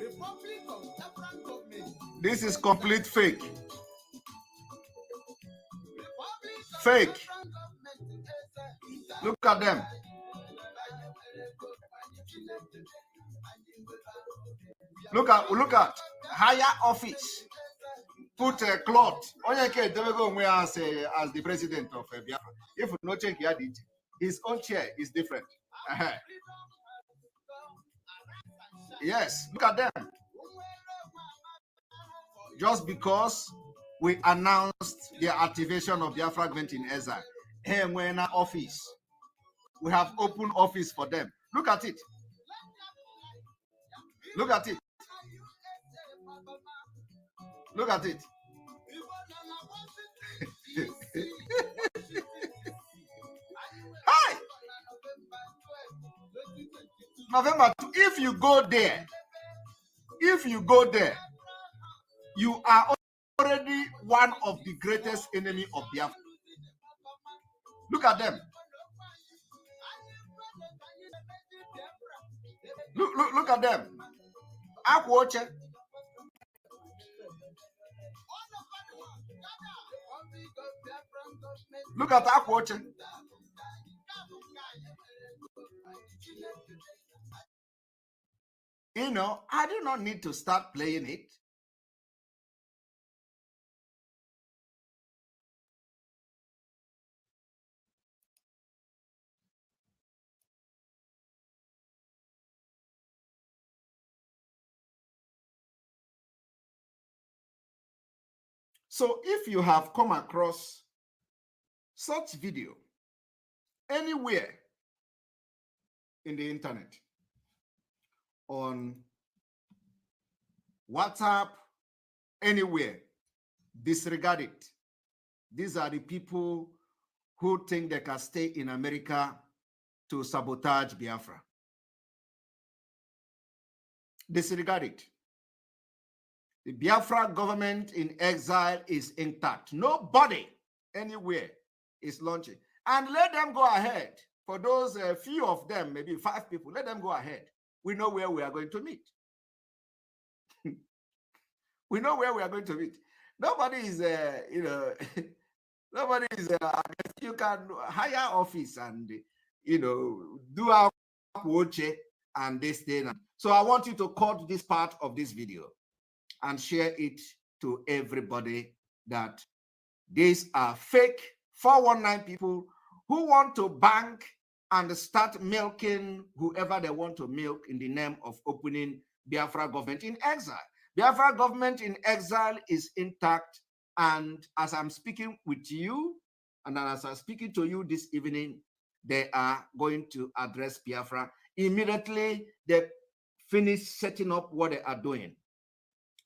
Republic of Biafra government. This is complete fake. Fake. Look at them. Look at higher office. Put a cloth. As the president of Biafra. If no check his own chair is different. Yes, look at them. Just because we announced the activation of Biafra government in Ezra, hey, we're in our office. We have open office for them. Look at it. Look at it. Look at it. Hi! November 2, if you go there, you are already one of the greatest enemy of Biafra. Look at them. Look at them. Akwoche. Look at Akwoche. You know, I do not need to start playing it. So if you have come across such video anywhere in the internet, on WhatsApp, anywhere, disregard it. These are the people who think they can stay in America to sabotage Biafra. Disregard it. The Biafra government in exile is intact. Nobody anywhere is launching. And let them go ahead. For those few of them, maybe 5 people, let them go ahead. We know where we are going to meet. We know where we are going to meet. Nobody is, nobody is, you can hire office and, do our watch and this thing. So I want you to cut this part of this video and share it to everybody that these are fake 419 people who want to bank and start milking whoever they want to milk in the name of opening Biafra government in exile. Biafra government in exile is intact, and as I'm speaking with you, and as I'm speaking to you this evening, they are going to address Biafra. Immediately they finish setting up what they are doing,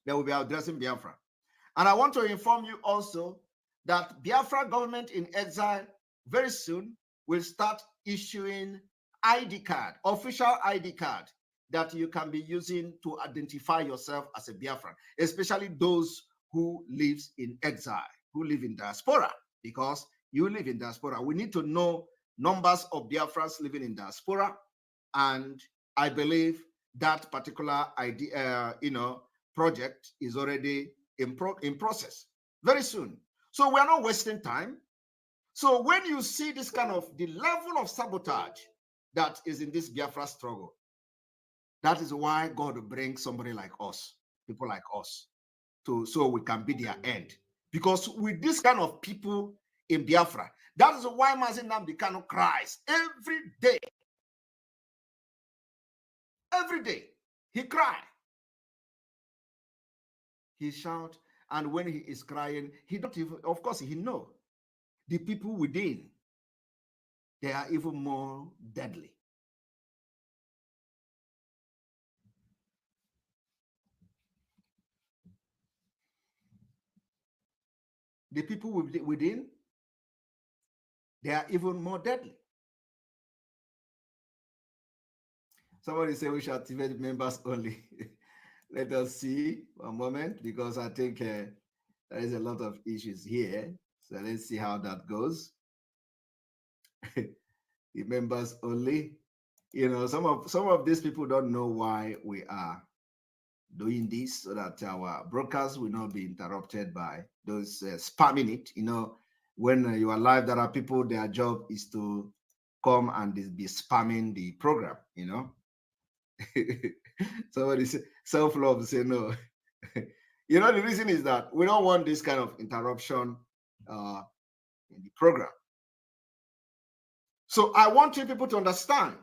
they will be addressing Biafra. And I want to inform you also that Biafra government in exile very soon will start issuing ID card, official ID card, that you can be using to identify yourself as a Biafran, especially those who live in exile, who live in diaspora, because you live in diaspora. We need to know numbers of Biafrans living in diaspora, and I believe that particular idea, project is already in process very soon. So we're not wasting time. So when you see this kind of the level of sabotage that is in this Biafra struggle, that is why God will bring somebody like us, people like us, so we can be their end. Because with this kind of people in Biafra, that is why Mazi Nnamdi Kanu cries every day. Every day he cries. He shouts, and when he is crying, he don't even, of course, he knows the people within, they are even more deadly. The people within, they are even more deadly. Somebody say we should activate members only. Let us see one moment, because I think there is a lot of issues here. So let's see how that goes. The members only. Some of these people don't know why we are doing this, so that our broadcast will not be interrupted by those spamming it. When you are live, there are people, their job is to come and be spamming the program. Somebody say self-love, say no. The reason is that we don't want this kind of interruption in the program. So I want you people to understand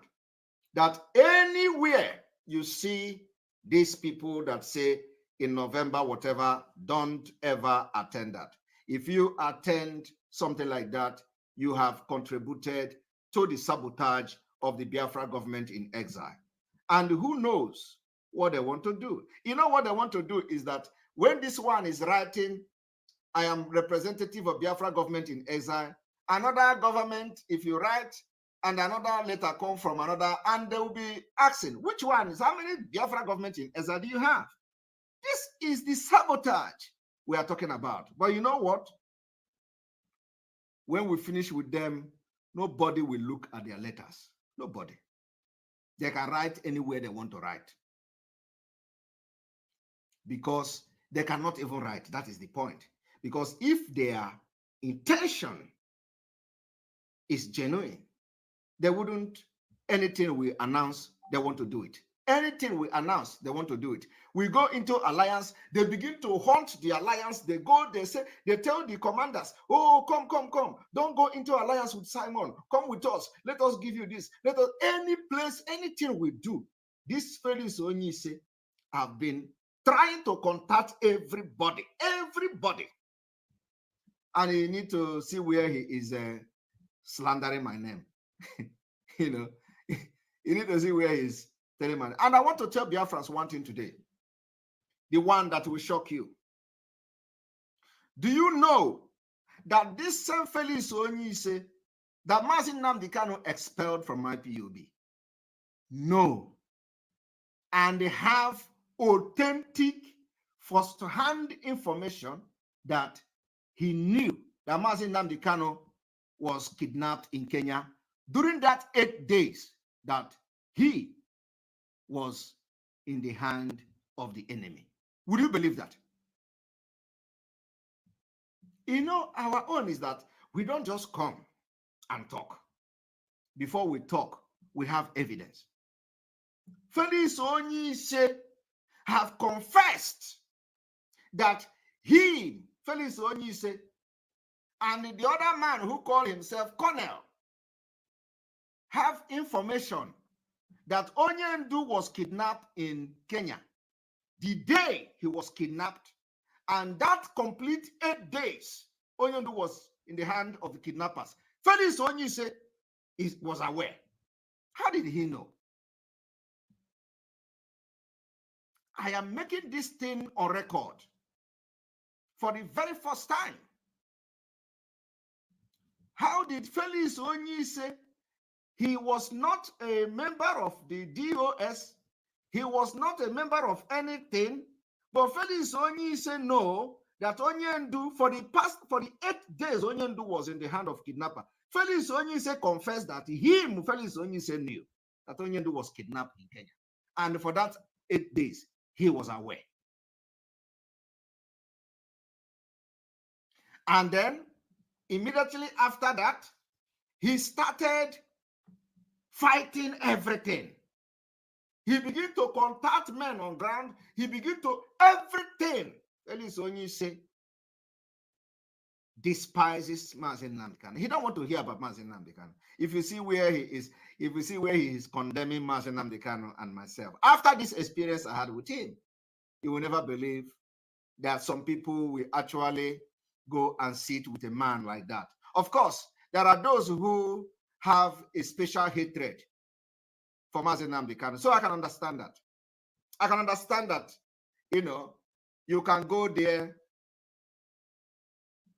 that anywhere you see these people that say in November, whatever, don't ever attend that. If you attend something like that, you have contributed to the sabotage of the Biafra government in exile. And who knows what they want to do? What they want to do is that when this one is writing, I am representative of Biafra government in exile, another government, if you write, and another letter come from another, and they will be asking, which one is, how many Biafra government in exile do you have? This is the sabotage we are talking about. But you know what? When we finish with them, nobody will look at their letters. Nobody. They can write anywhere they want to write. because they cannot even write. That is the point. Because if their intention is genuine, they wouldn't, anything we announce, they want to do it. Anything we announce, they want to do it. We go into alliance, they begin to haunt the alliance. They go, they say, they tell the commanders, oh, come, come, come. Don't go into alliance with Simon. Come with us. Let us give you this. Let us, any place, anything we do. These fellows Onyise have been trying to contact everybody. And you need to see where he is slandering my name. You know, you need to see where he's telling me. And I want to tell Biafrans one thing today. The one that will shock you. Do you know that this same Felix Onyise, that Mazi Nnamdi Kanu expelled from IPOB? No. And they have authentic first-hand information that he knew that Mazi Nnamdi Kanu was kidnapped in Kenya during that 8 days that he was in the hand of the enemy. Would you believe that? You know, our own is that we don't just come and talk. Before we talk, we have evidence. Felix Onyise have confessed that he, Felix Onyise, and the other man who called himself Colonel, have information that Onyendu was kidnapped in Kenya the day he was kidnapped, and that complete 8 days, Onyendu was in the hand of the kidnappers. Felix Onyise was aware. How did he know? I am making this thing on record for the very first time. How did Felix Onyise? He was not a member of the DOS. He was not a member of anything. But Felix Onyise know that Onyendu, for the 8 days, Onyendu was in the hand of kidnapper. Felix Onyise confessed that Felix Onyise knew that Onyendu was kidnapped in Kenya. And for that 8 days, he was aware. And then, immediately after that, he started fighting everything. He began to contact men on ground. He began to everything. Felix Onyise despises Mazi Nnamdi Kanu. He don't want to hear about Mazi Nnamdi Kanu. If you see where he is condemning Mazi Nnamdi Kanu and myself, after this experience I had with him, you will never believe that some people will actually go and sit with a man like that. Of course, there are those who have a special hatred for Mazi Nnamdi Kanu. So I can understand that. I can understand that, you know, you can go there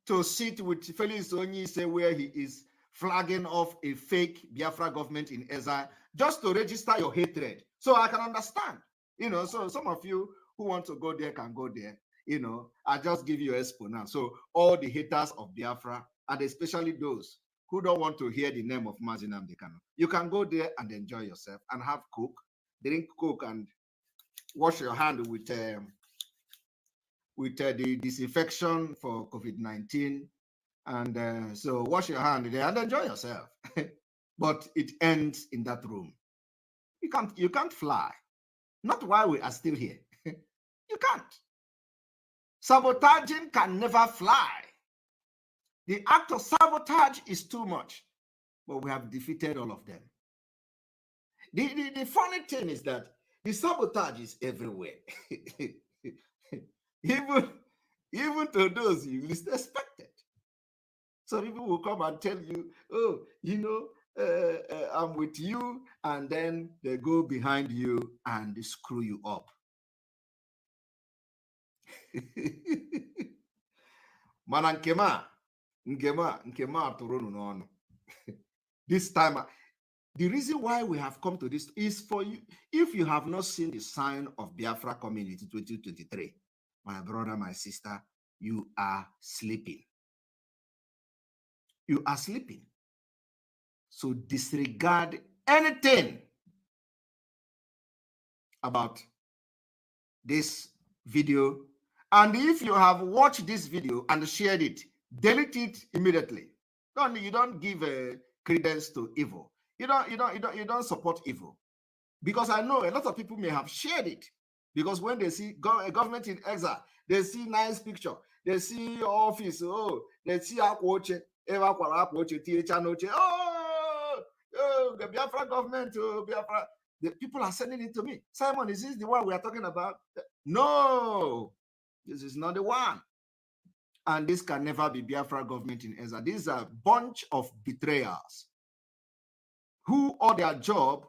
to sit with Felix Onyise where he is flagging off a fake Biafra government in exile just to register your hatred. So I can understand, you know, so some of you who want to go there can go there, you know. I just give you expo now. So all the haters of Biafra, and especially those who don't want to hear the name of Mazi Nnamdi Kanu, you can go there and enjoy yourself and have Coke, drink Coke, and wash your hand with the disinfection for COVID-19. And so wash your hand there and enjoy yourself. But it ends in that room. You can't fly. Not while we are still here. You can't. Sabotaging can never fly. The act of sabotage is too much, but we have defeated all of them. The funny thing is that the sabotage is everywhere. even to those you least expected. So people will come and tell you, oh, you know, I'm with you, and then they go behind you and screw you up. Mana nkema aturunu n'ọnụ. This time, the reason why we have come to this is for you. If you have not seen the sign of Biafra Community 2023, my brother, my sister, you are sleeping. You are sleeping. So disregard anything about this video. And if you have watched this video and shared it, delete it immediately. You don't give credence to evil. You don't support evil. Because I know a lot of people may have shared it. Because when they see a government in exile, they see nice picture, they see office, oh, they see Akwoche, the Biafra government, Biafra. The people are sending it to me. Simon, is this the one we are talking about? No, this is not the one. And this can never be Biafra government in exile. These are a bunch of betrayers who all their job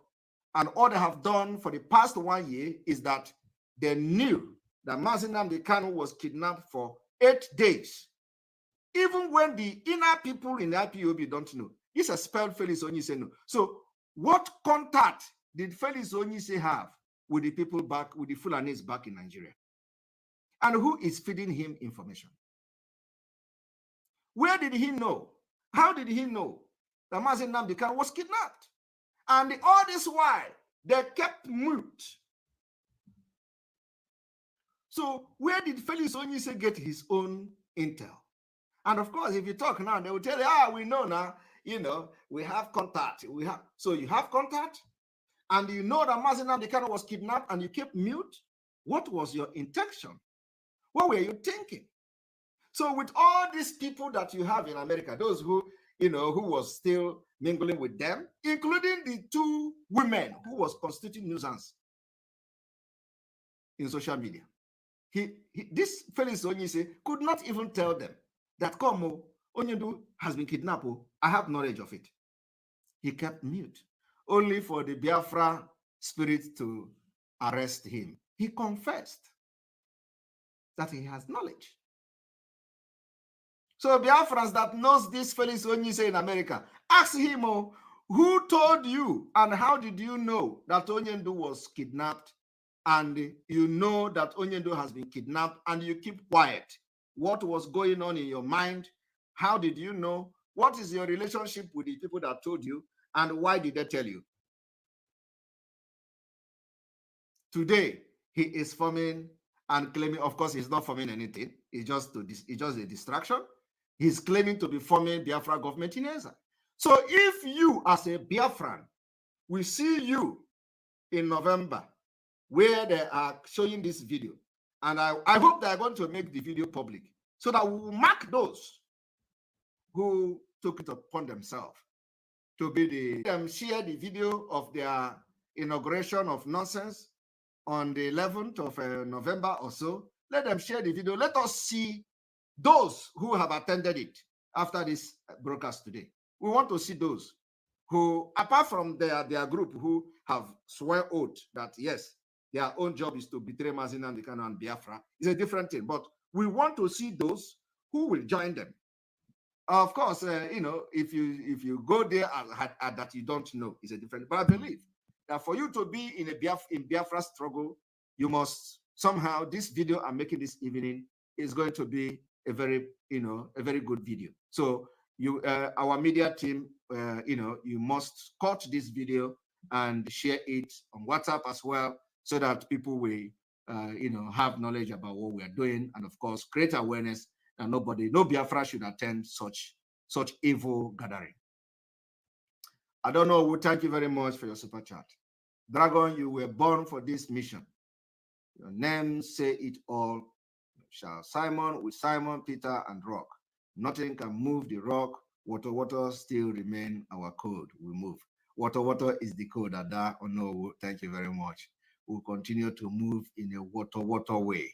and all they have done for the past 1 year is that they knew that Mazi Nnamdi Kanu was kidnapped for 8 days. Even when the inner people in the IPOB don't know. This is spelled Felix Onyise no. So what contact did Felix Onyise have with the people back, with the Fulanis back in Nigeria? And who is feeding him information? Where did he know? How did he know that Mazi Nnamdi Kanu was kidnapped? And all this while, they kept mute. So where did Felix Onyise get his own intel? And of course, if you talk now, they will tell you, we know now, we have contact. So you have contact, and you know that Mazi Nnamdi Kanu was kidnapped, and you kept mute. What was your intention? What were you thinking? So with all these people that you have in America, those who, who was still mingling with them, including the 2 women who was constituting nuisance in social media. This Felix Onyise could not even tell them that Komo Onyendu has been kidnapped. I have knowledge of it. He kept mute, only for the Biafra spirit to arrest him. He confessed that he has knowledge. So Biafrans that knows this Felix Onyise in America, ask him, who told you and how did you know that Onyendu was kidnapped, and you know that Onyendu has been kidnapped and you keep quiet? What was going on in your mind? How did you know? What is your relationship with the people that told you, and why did they tell you? Today, he is forming and claiming, of course, he's not forming anything. It's just a distraction. He's claiming to be forming Biafra government in exile. So if you, as a Biafran, we see you in November, where they are showing this video, and I hope they are going to make the video public so that we will mark those who took it upon themselves to be share the video of their inauguration of nonsense on the 11th of November or so. Let them share the video. Let us see those who have attended it after this broadcast today. We want to see those who, apart from their group, who have sworn oath that yes, their own job is to betray Mazi Nnamdi Kanu and Biafra. It's a different thing, but we want to see those who will join them. Of course, if you go there and that you don't know, it's a different. But I believe that for you to be in Biafra struggle, you must somehow. This video I'm making this evening is going to be a very good video. So you, our media team, you must cut this video and share it on WhatsApp as well, so that people will, have knowledge about what we are doing, and of course, create awareness that no Biafra should attend such evil gathering. I don't know. Thank you very much for your super chat. Dragon, you were born for this mission. Your name say it all. Shall Simon with Simon, Peter, and Rock. Nothing can move the rock. Water still remain our code. We move. Water is the code. Ada. Oh no, thank you very much. We'll continue to move in a water way.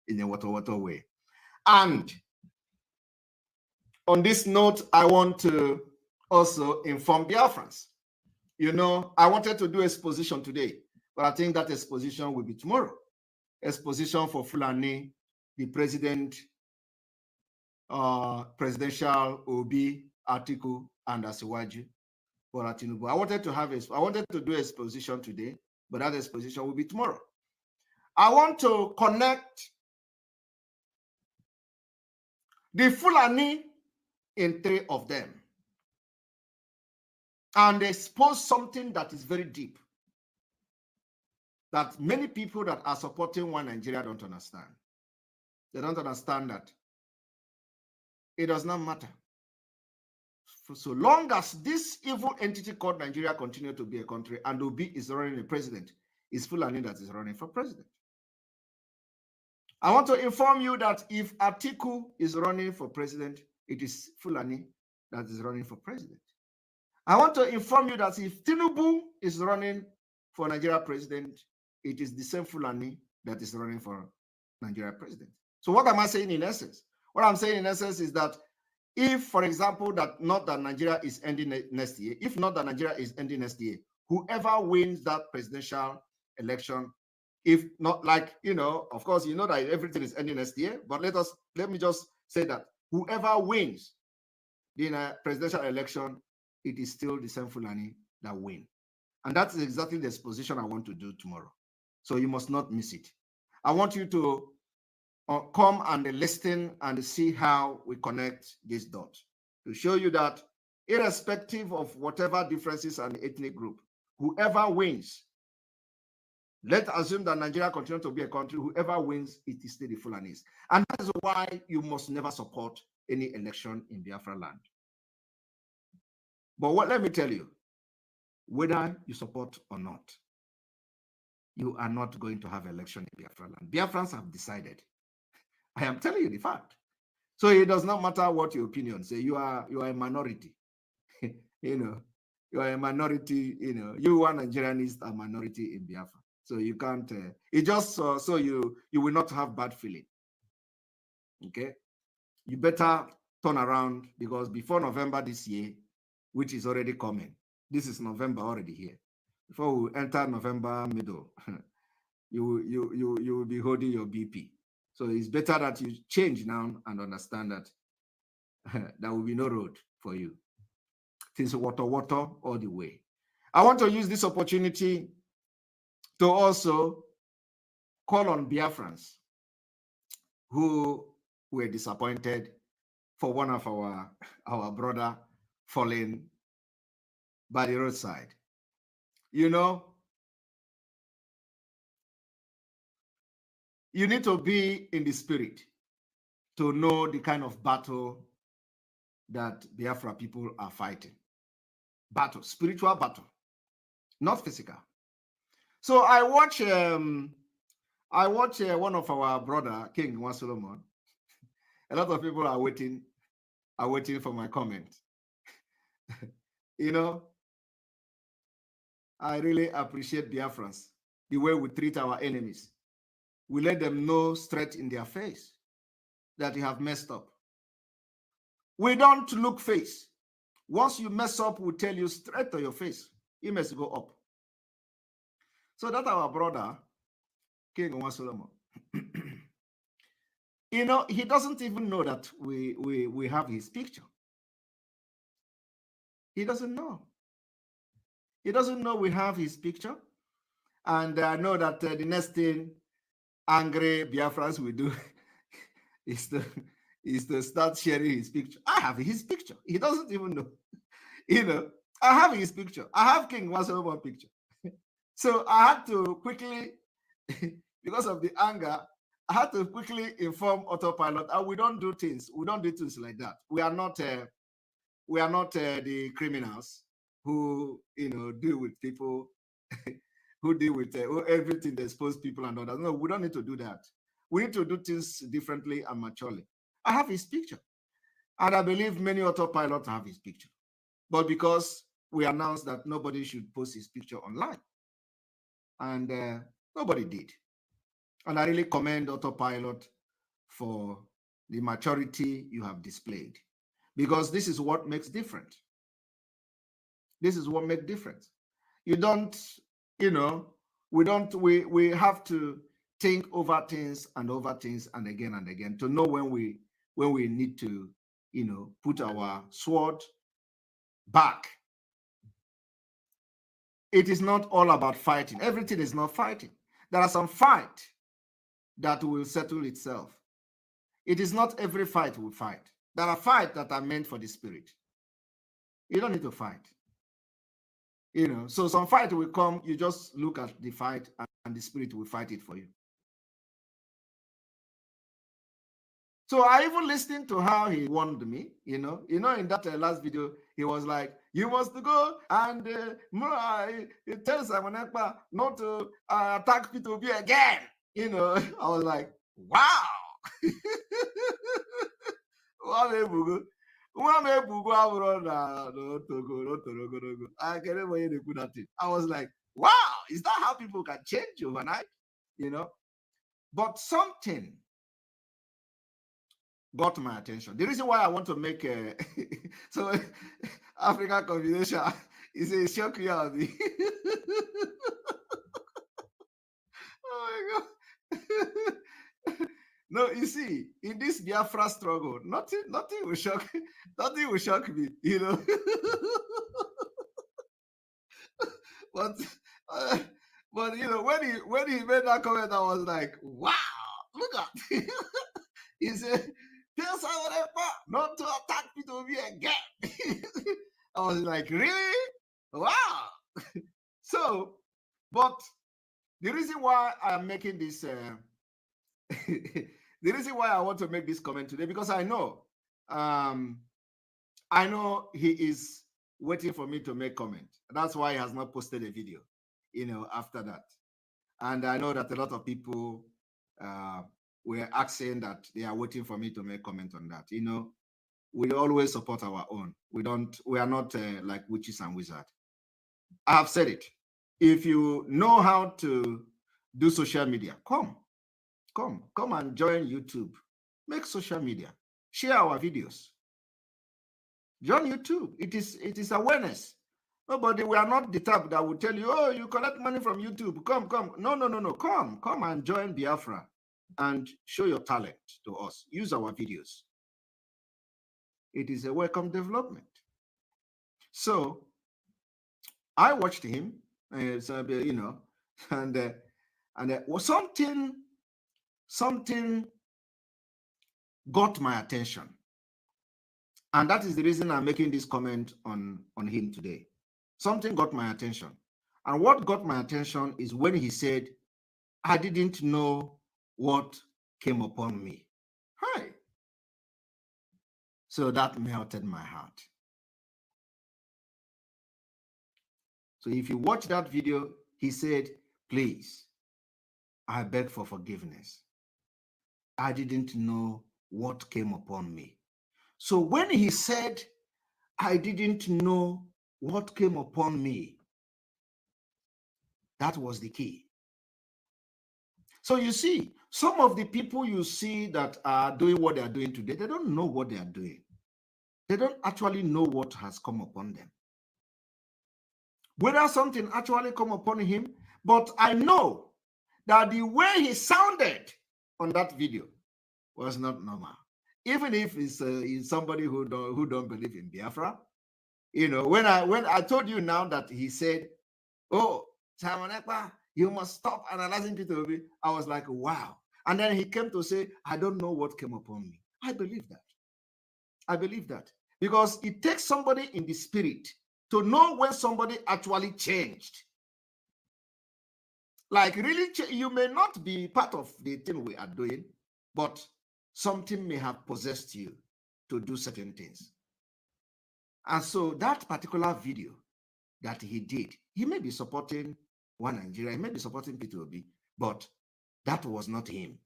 In a water way. And on this note, I want to also inform Biafrans. I wanted to do exposition today, but I think that exposition will be tomorrow. Exposition for Fulani, the presidential OB article and Asiwaju for Tinubu. I wanted to do exposition today, but that exposition will be tomorrow. I want to connect the Fulani in 3 of them and expose something that is very deep. that many people that are supporting One Nigeria don't understand. They don't understand that it does not matter. For so long as this evil entity called Nigeria continue to be a country and Obi is running a president, it's Fulani that is running for president. I want to inform you that if Atiku is running for president, it is Fulani that is running for president. I want to inform you that if Tinubu is running for Nigeria president, it is the same Fulani that is running for Nigeria president. So what am I saying in essence? What I'm saying in essence is that if, for example, that not that Nigeria is ending next year, if not that Nigeria is ending next year, whoever wins that presidential election, if not like, of course, you know that everything is ending next year, but let me just say that whoever wins the presidential election, it is still the same Fulani that win. And that is exactly the exposition I want to do tomorrow. So you must not miss it. I want you to come and listen and see how we connect these dots to show you that irrespective of whatever differences and ethnic group, whoever wins, let's assume that Nigeria continues to be a country, whoever wins, it is still the Fulanis. And that is why you must never support any election in Biafra land. But let me tell you, whether you support or not, you are not going to have election in Biafra land. Biafrans have decided. I am telling you the fact. So it does not matter what your opinion say. You are a minority. You are a minority. You are Nigerianist, a minority in Biafra. So you can't. It just so you will not have bad feeling. Okay, you better turn around, because before November this year, which is already coming, this is November already here. Before we enter November middle, you will be holding your BP. So it's better that you change now and understand that there will be no road for you. Things water all the way. I want to use this opportunity to also call on Biafrans who were disappointed for one of our brother falling by the roadside. You need to be in the spirit to know the kind of battle that Biafra people are fighting. Battle, spiritual battle, not physical. So I watch one of our brother, King One Solomon. A lot of people are waiting for my comment. I really appreciate Biafrans, the way we treat our enemies. We let them know straight in their face that you have messed up. We don't look face. Once you mess up, we tell you straight to your face, you must go up. So that our brother, King One Solomon, he doesn't even know that we have his picture. He doesn't know. He doesn't know we have his picture. And I know that the next thing angry Biafrans will do is to start sharing his picture. I have his picture. He doesn't even know. I have his picture. I have King One Solomon picture. So I had to quickly, because of the anger, I had to quickly inform autopilot. And we don't do things like that. We are not the criminals who deal with people who deal with everything that expose people and others. No, we don't need to do that. We need to do things differently and maturely. I have his picture. And I believe many autopilots have his picture. But because we announced that nobody should post his picture online, and nobody did. And I really commend autopilot for the maturity you have displayed, because this is what makes difference. This is what makes difference. You don't, we have to think over things and again to know when we need to, put our sword back. It is not all about fighting. Everything is not fighting. There are some fight that will settle itself. It is not every fight we fight. There are fights that are meant for the spirit. You don't need to fight. You know, so some fight will come, you just look at the fight and the spirit will fight it for you. So I even listened to how he warned me, you know, in that last video, he was like, you must go and it tells Simon Ekpa not to attack P2B again. You know, I was like, wow. I was like, wow, is that how people can change overnight? You know, but something got my attention. The reason why I want to make a so African combination is a shock reality. Oh my god. No, you see, in this Biafra struggle, nothing will shock me, you know. But you know, when he made that comment, I was like, wow, look at he said, tell Simon Ekpa not to attack P2B again. I was like, really? Wow. So, but the reason why I'm making this, the reason why I want to make this comment today, because I know he is waiting for me to make comment. That's why he has not posted a video, you know, after that. And I know that a lot of people were asking that they are waiting for me to make comment on that. You know, we always support our own. We are not like witches and wizards. I have said it. If you know how to do social media, come and join YouTube. Make social media. Share our videos. Join YouTube. It is awareness. Nobody, we are not the type that will tell you, oh, you collect money from YouTube. Come. No. Come and join Biafra and show your talent to us. Use our videos. It is a welcome development. So I watched him, you know, and was something got my attention. And that is the reason I'm making this comment on him today. Something got my attention. And what got my attention is when he said, I didn't know what came upon me. Hi. So that melted my heart. So if you watch that video, he said, please, I beg for forgiveness. I didn't know what came upon me. So when he said, I didn't know what came upon me, that was the key. So you see, some of the people you see that are doing what they are doing today, they don't know what they are doing. They don't actually know what has come upon them. Whether something actually come upon him, but I know that the way he sounded on that video was not normal. Even if it's somebody who don't believe in Biafra, you know, when I told you now that he said, "Oh, Simon Ekpa, you must stop analyzing P2B," I was like, wow. And then he came to say, I don't know what came upon me. I believe that. I believe that because it takes somebody in the spirit to know when somebody actually changed. Like really, you may not be part of the thing we are doing, but something may have possessed you to do certain things. And so that particular video that he did, he may be supporting One Nigeria, he may be supporting P2B, but that was not him.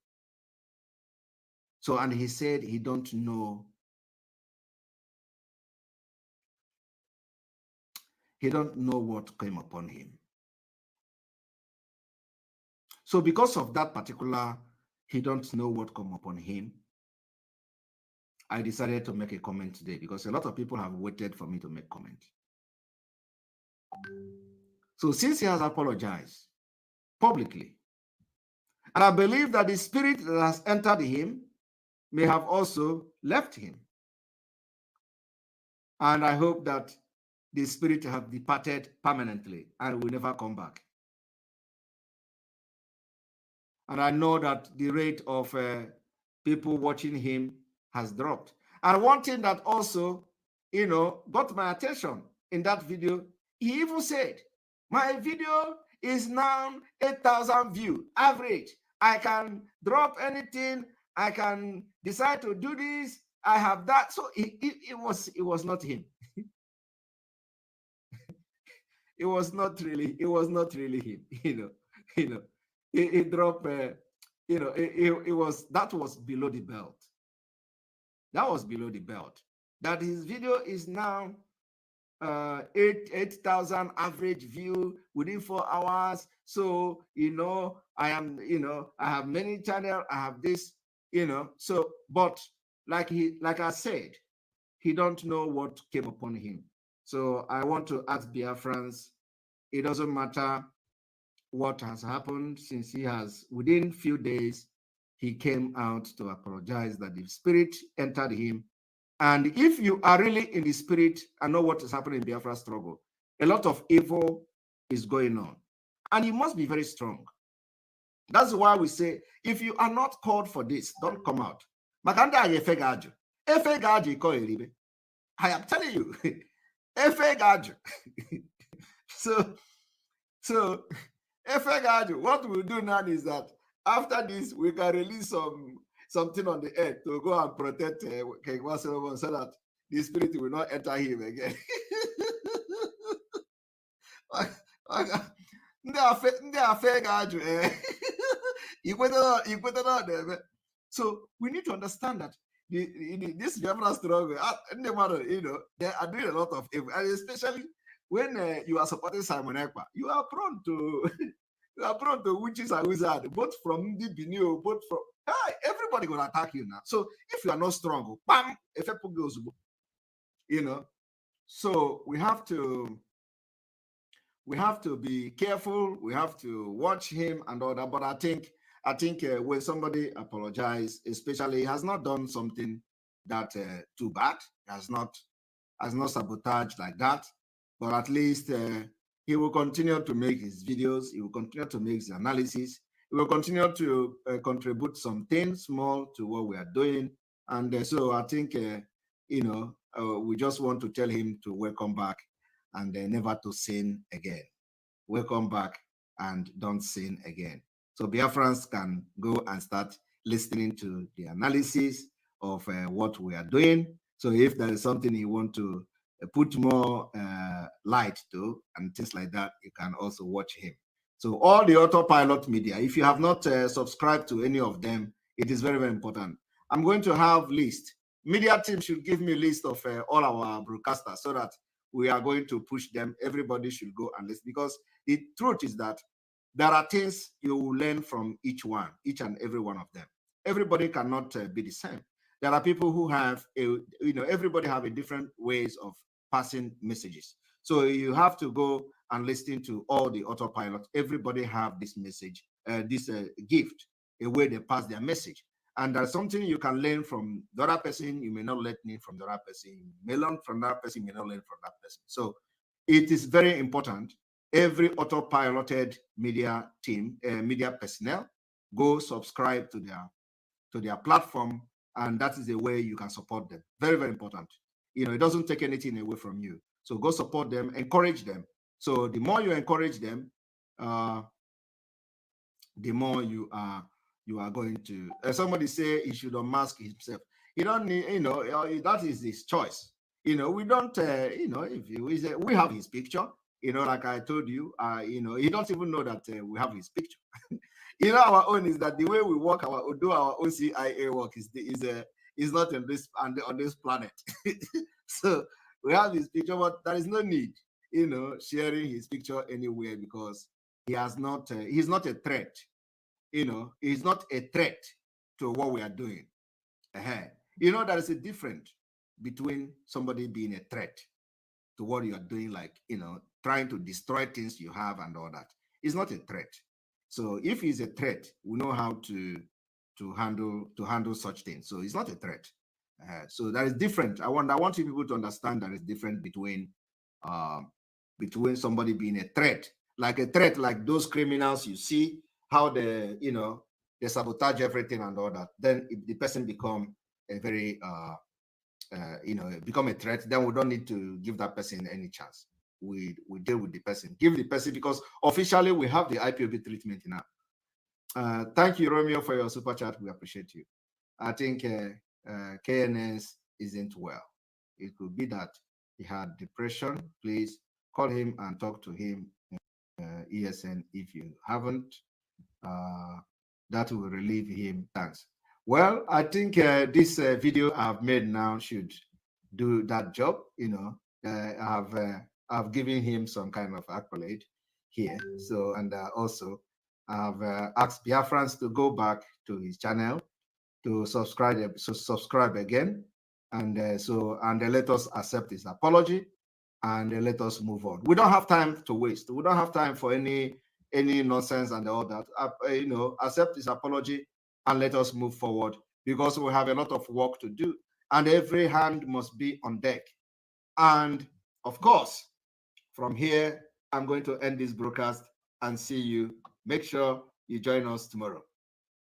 So, and he said he don't know. He don't know what came upon him. So because of that particular, he don't know what come upon him, I decided to make a comment today because a lot of people have waited for me to make comment. So since he has apologized publicly, and I believe that the spirit that has entered him may have also left him. And I hope that the spirit have departed permanently and will never come back. And I know that the rate of people watching him has dropped. And one thing that also, you know, got my attention in that video he even said, my video is now 8,000 view average. I can drop anything. I can decide to do this. I have that. So it was not him. It was not really him. He dropped. That was below the belt. That was below the belt. That his video is now 8,000 average view within 4 hours. So I have many channels. I have this. So but like I said, he don't know what came upon him. So I want to ask Biafrans, it doesn't matter what has happened, since he has, within few days, he came out to apologize that the spirit entered him. And if you are really in the spirit and know what is happening in Biafra struggle, a lot of evil is going on. And you must be very strong. That's why we say, if you are not called for this, don't come out. I am telling you, so what we'll do now is that after this, we can release something on the earth to go and protect King Solomon, so that the spirit will not enter him again. So we need to understand that this Biafra struggle, they are doing a lot of evil, and especially when you are supporting Simon Ekpa, you are prone to witches and wizards, both from the Benio, both from everybody gonna attack you now. So if you are not strong, bam, so we have to be careful. We have to watch him and all that. But I think when somebody apologizes, especially, he has not done something that too bad, has not sabotaged like that. But at least he will continue to make his videos. He will continue to make his analysis. He will continue to contribute something small to what we are doing. And so I think, we just want to tell him to welcome back and never to sin again. Welcome back and don't sin again. So Biafrans can go and start listening to the analysis of what we are doing. So if there is something you want to put more light to and things like that, you can also watch him. So all the autopilot media, if you have not subscribed to any of them, it is very, very important. I'm going to have list. Media team should give me a list of all our broadcasters so that we are going to push them. Everybody should go and listen, because the truth is that there are things you will learn from each and every one of them. Everybody cannot be the same. There are people who have everybody have a different ways of passing messages. So you have to go and listen to all the autopilot. Everybody have this message, this gift, a way they pass their message. And there's something you can learn from the other person. You may not learn from the other person. You may learn from that person. You may not learn from that person. So it is very important. Every autopiloted media team, media personnel, go subscribe to their platform, and that is the way you can support them. Very, very important. It doesn't take anything away from you. So go support them, encourage them. So the more you encourage them, the more you are going to. Somebody say he should unmask himself. You don't need, that is his choice. We don't, if we have his picture. Like I told you, he don't even know that we have his picture. Our own is that the way we work, do our own CIA work is not on this planet. So we have his picture, but there is no need, sharing his picture anywhere, because he's not a threat. He's not a threat to what we are doing. There is a difference between somebody being a threat to what you are doing, like, trying to destroy things you have and all that. It's not a threat. So if he's a threat, we know how to handle such things. So it's not a threat. So that is different. I want you people to understand that it's different between somebody being a threat, like those criminals you see, how they sabotage everything and all that. Then if the person become a very become a threat, then we don't need to give that person any chance. we deal with the person. Give the person, because officially we have the IPOB treatment now. Thank you, Romeo, for your super chat. We appreciate you. I think KNS isn't well. It could be that he had depression. Please call him and talk to him. ESN, if you haven't, that will relieve him. Thanks. Well, I think this video I've made now should do that job. You know, I've given him some kind of accolade here. So, and also I've asked Biafrans to go back to his channel to subscribe again, and let us accept his apology, and let us move on. We don't have time to waste. We don't have time for any nonsense and all that. You know, accept his apology and let us move forward, because we have a lot of work to do, and every hand must be on deck. And of course, from here, I'm going to end this broadcast and see you. Make sure you join us tomorrow.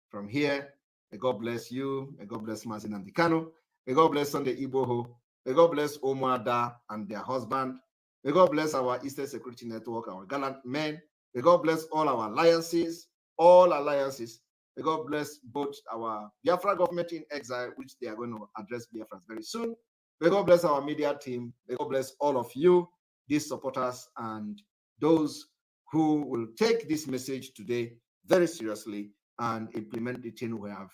From here, may God bless you. May God bless Mazin and Dikano. May God bless Sunday Iboho. May God bless Omoada and their husband. May God bless our Eastern Security Network, our gallant men. May God bless all our alliances, all alliances. May God bless both our Biafra government in exile, which they are going to address Biafra very soon. May God bless our media team. May God bless all of you, these supporters, and those who will take this message today very seriously and implement the thing we have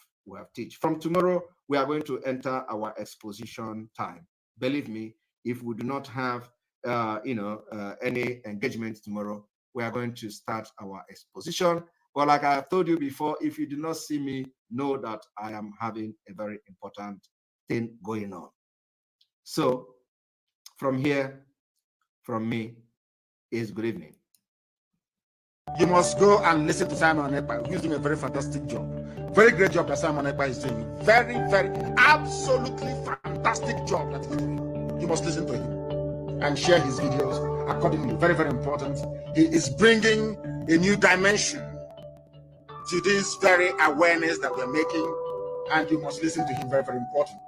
teach. From tomorrow, we are going to enter our exposition time. Believe me, if we do not have any engagement tomorrow, we are going to start our exposition. But like I have told you before, if you do not see me, know that I am having a very important thing going on. So from here, from me, is good evening. You must go and listen to Simon Ekpa, who's doing a very fantastic job. Very great job that Simon Ekpa is doing. Very, very, absolutely fantastic job that he's doing. You must listen to him and share his videos accordingly. Very, very important. He is bringing a new dimension to this very awareness that we're making, and you must listen to him. Very, very important.